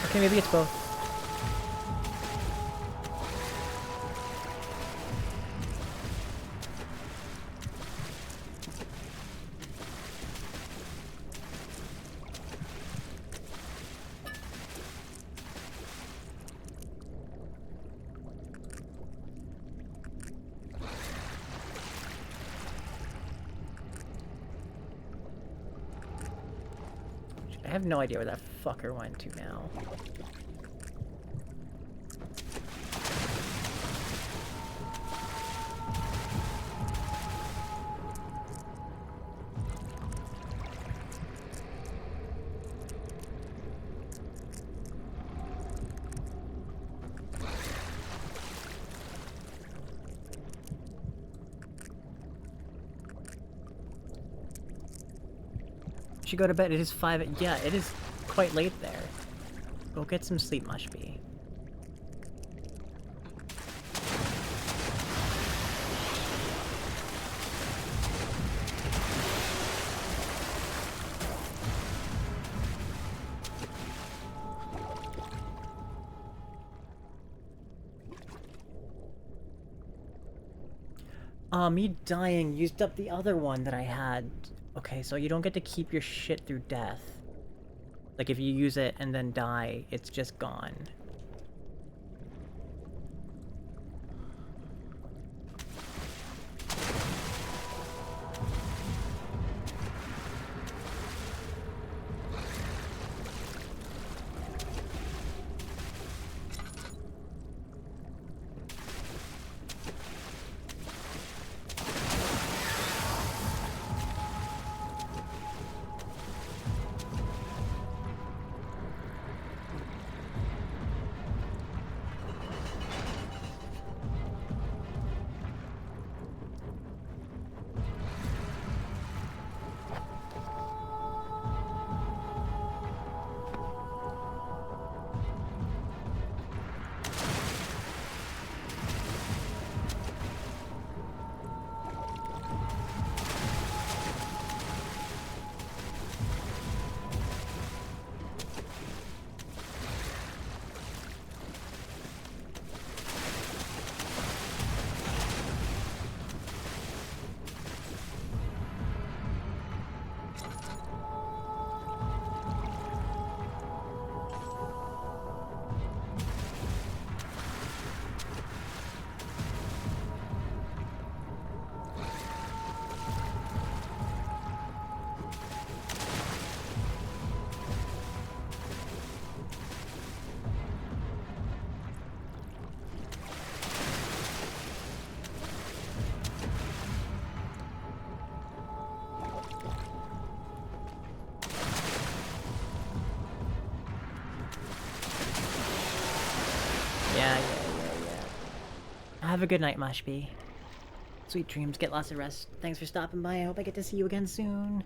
Okay, maybe it's both. I have no idea where that fucker went to now. Should go to bed. It is 5. Yeah, it is quite late there. Go get some sleep, Mushby. Me dying used up the other one that I had. Okay, so you don't get to keep your shit through death. Like, if you use it and then die, it's just gone. Yeah. Have a good night, Mushby. Sweet dreams. Get lots of rest. Thanks for stopping by. I hope I get to see you again soon.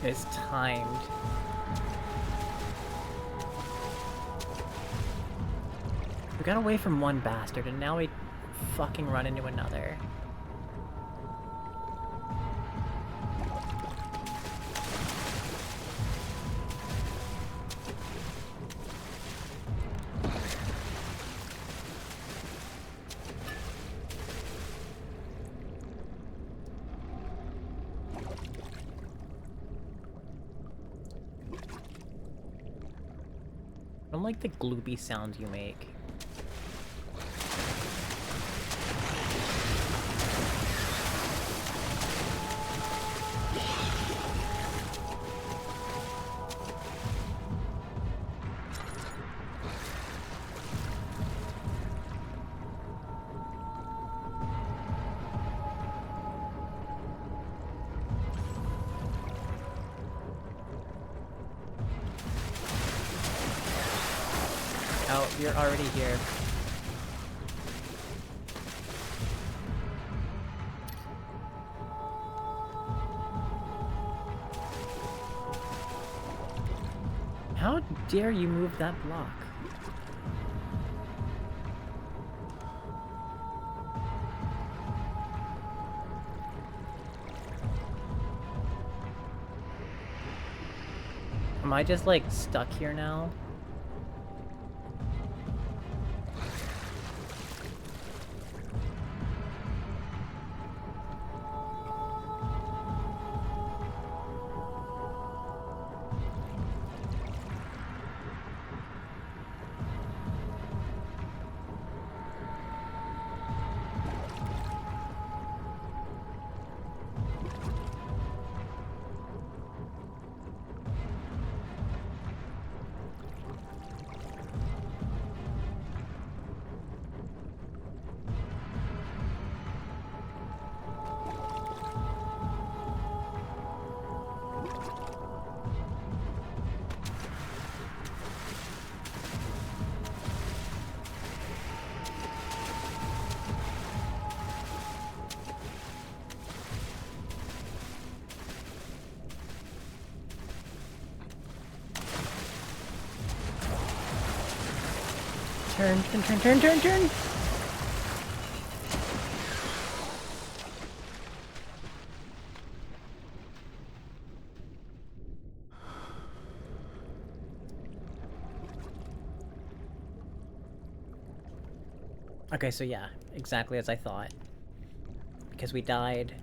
It's timed. We got away from one bastard, and now we fucking run into another. I don't like the gloopy sounds you make. Oh, you're already here. How dare you move that block? Am I just like stuck here now? Turn. Okay, so yeah, exactly as I thought. Because we died.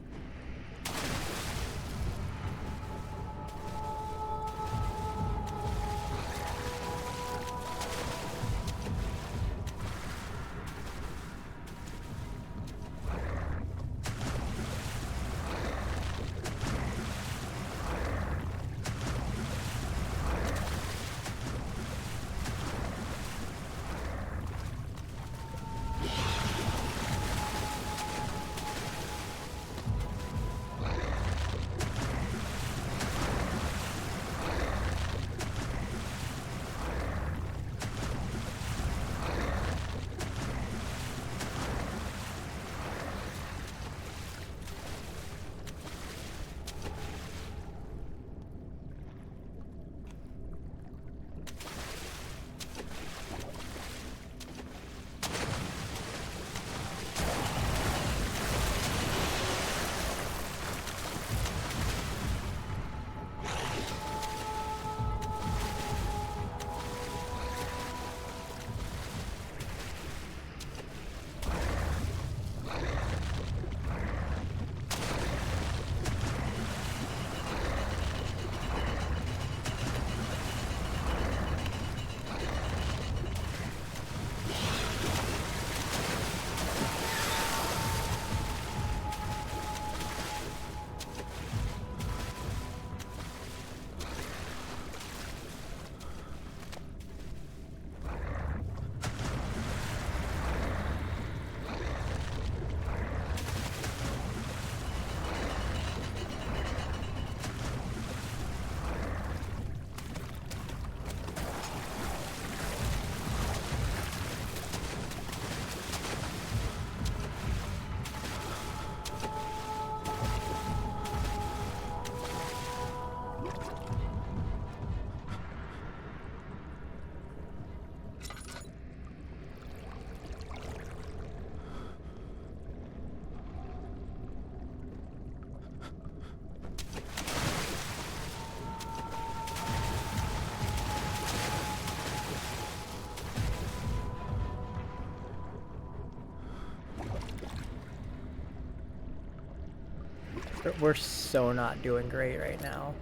We're so not doing great right now.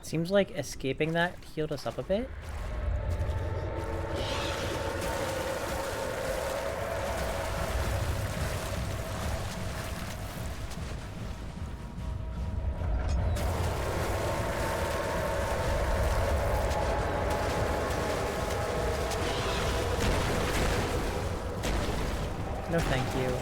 Seems like escaping that healed us up a bit. No, thank you.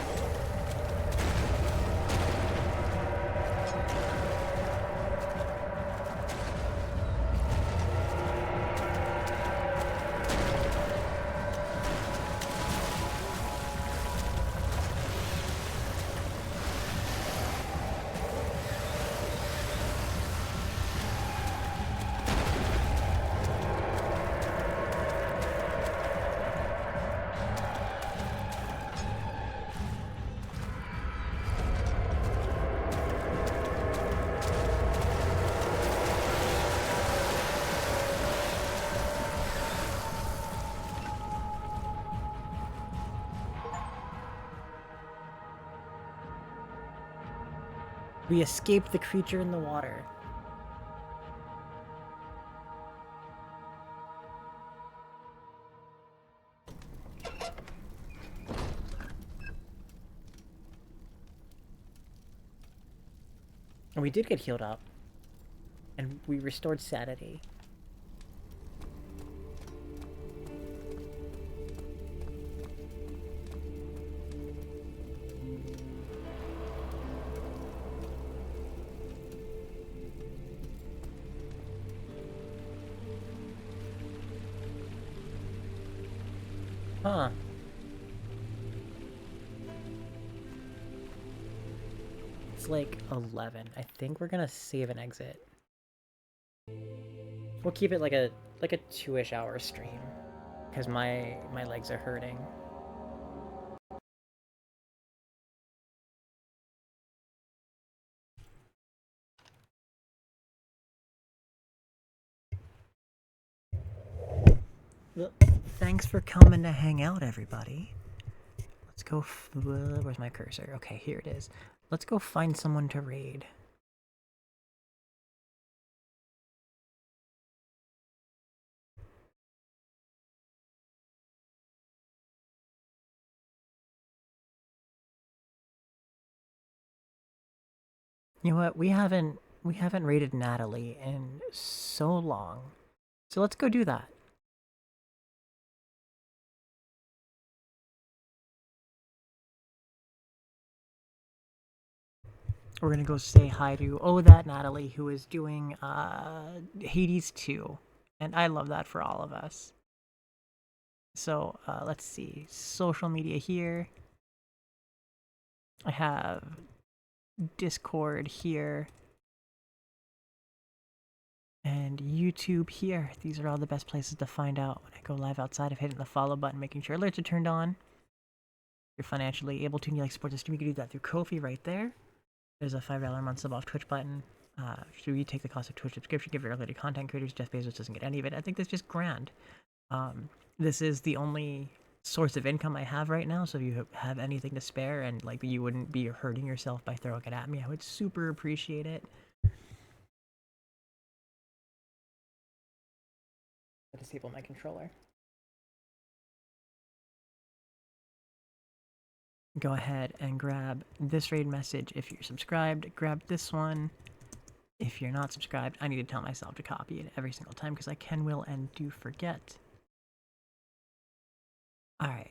We escaped the creature in the water. And we did get healed up. And we restored sanity. Huh. It's like 11. I think we're gonna save and exit. We'll keep it like a 2-ish hour stream. Because my legs are hurting. Well, thanks for coming to hang out, everybody. Let's go. Where's my cursor? Okay, here it is. Let's go find someone to raid. You know what? We haven't raided Natalie in so long. So let's go do that. We're gonna go say hi to that Natalie who is doing Hades 2. And I love that for all of us. So let's see. Social media here. I have Discord here. And YouTube here. These are all the best places to find out when I go live outside of hitting the follow button, making sure alerts are turned on. If you're financially able to and you like support the stream, you can do that through Ko-fi right there. There's a $5 a month sub off Twitch button. Should we take the cost of Twitch subscription, give it early to content creators? Jeff Bezos doesn't get any of it. I think that's just grand. This is the only source of income I have right now, so if you have anything to spare and like you wouldn't be hurting yourself by throwing it at me, I would super appreciate it. Disable my controller. Go ahead and grab this raid message if you're subscribed. Grab this one if you're not subscribed. I need to tell myself to copy it every single time because I can, will, and do forget. Alright.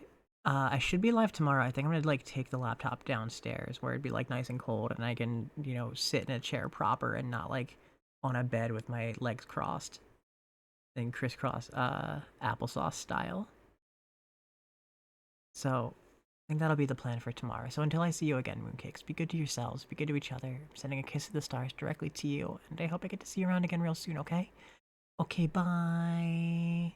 I should be live tomorrow. I think I'm gonna like take the laptop downstairs where it'd be like nice and cold, and I can, you know, sit in a chair proper and not like on a bed with my legs crossed and crisscross applesauce style. So I think that'll be the plan for tomorrow. So until I see you again, Mooncakes, be good to yourselves, be good to each other. I'm sending a kiss to the stars directly to you, and I hope I get to see you around again real soon, okay? Okay, bye.